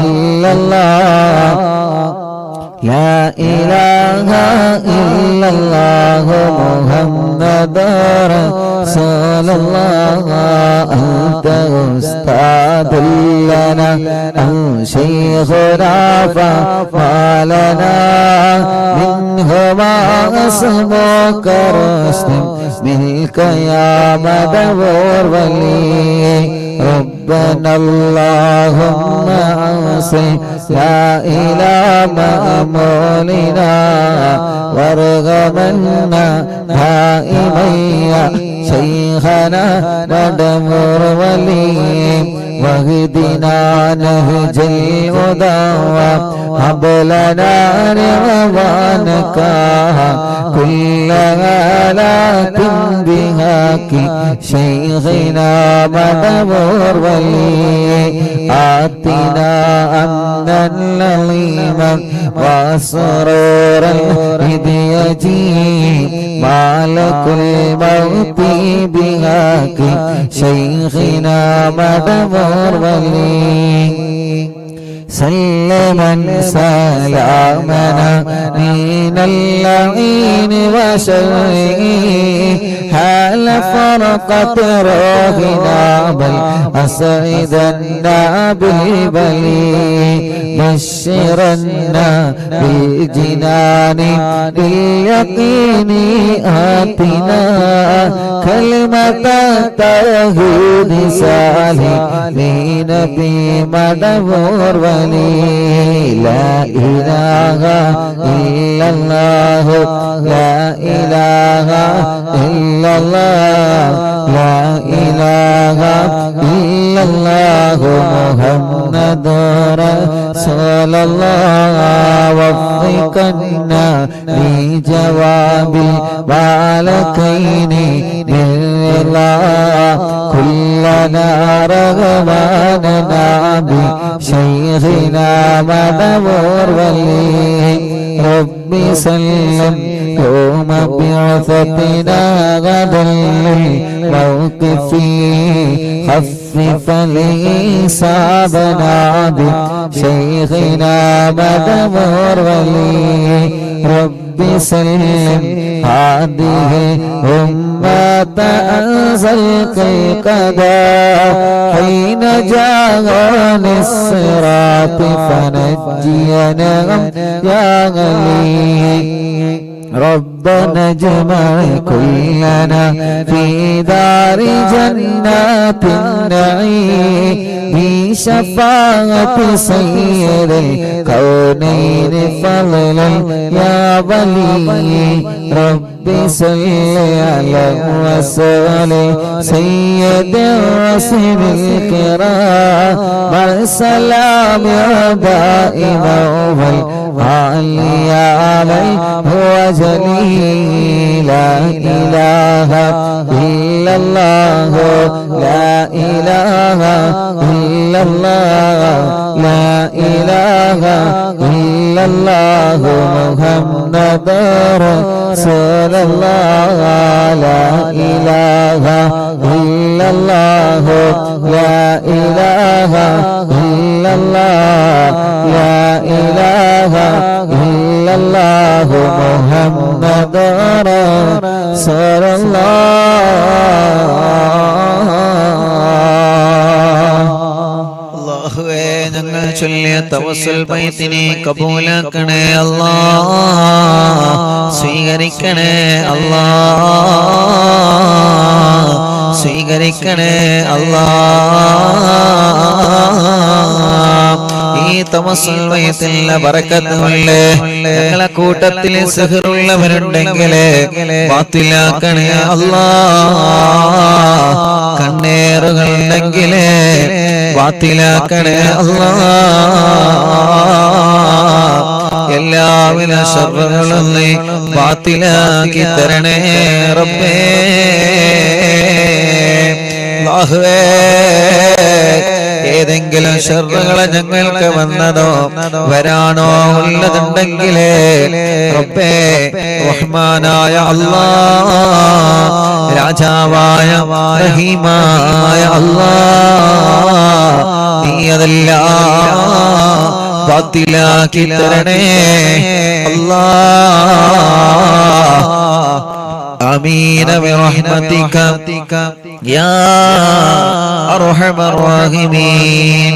إلا الله لا إله إلا الله محمد رسول الله أنت أستاذ لنا أو شيخنا فما لنا منهما اسمك رسم منك يا مدبور ولي ربنا اللهم أوصي لا إله مأمولنا وارغمنا دائما يا شيخنا مدبور ولي واهدنا نهج الهدى وهب لنا رضوانك كل هلاك بهاك شيخنا مدبور ولي آتنا أمنا لظيما وسرورا إذ يجيء مالك الموت بهاك شيخنا مدبور ولي سلما سلامنا من اللعين وشره حال فرقة روحنا بل أسعدنا بالبلي بشرنا بالجنان باليقين آتنا كلمة توحيد سالمين بمدبور ولي لا إله إلا الله لا إله إلا الله لا إله إلا الله محمد رسول الله وفقنا لجواب الملكين بالله كلنا رغباننا بشيخنا مدبور ولي ربي سلم يوم بعثتنا غدا للموقف خفف لإصابنا بشيخنا مدبور ولي ربي سلم هذه الأمة أنزل القضاء حين جاءني الصراط فنجينا يا غلي ربنا اجمع كلنا في دار جنات النعيم بشفاعة سيد الكونين فضلا يا ولي ربي صل على وسلم سيد الرسل الكرام مع السلام دائما والعلي عليه هو جليل لا إله إلا الله لا إله إلا الله لا إله إلا الله محمد رسول الله لا إله إلا الله لا إله إلا الله لا إله إلا الله محمد رسول الله അല്ലാഹുവേ ഞങ്ങൾ ചൊല്ലിയ തവസ്സുൽ ബൈത്തിനെ കബൂലാക്കണേ അല്ലാ സ്വീകരിക്കണേ അല്ലാ സ്വീകരിക്കണേ അല്ലാ ഈ തവസ്സുൽ ബൈത്തിന്റെ ബറക്കത്ത് കൊണ്ട് ഞങ്ങളെ കൂട്ടത്തിൽ സിഹ്റുള്ളവരുണ്ടെങ്കിൽ ബാത്തിലാക്കണേ അല്ലാ കണ്ണേറുകൾ ഉണ്ടെങ്കിൽ ബാത്തിലാക്കണേ അല്ലാ എല്ലാവിധ ശർറുകളും നീ ബാത്തിലാക്കി തരണേ റബ്ബേ അല്ലാഹുവേ ഏതെങ്കിലും ശർറുകളെ ഞങ്ങൾക്ക് വന്നതോ വരാനോ ഉള്ളതുണ്ടെങ്കിൽ റബ്ബേ റഹ്മാനായ അല്ലാഹ് രാജാവായ റഹീമായ അല്ലാഹ് നീ അതെല്ലാം ബാത്തിലാക്കി തരണേ آمين برحمتك يا أرحم الراحمين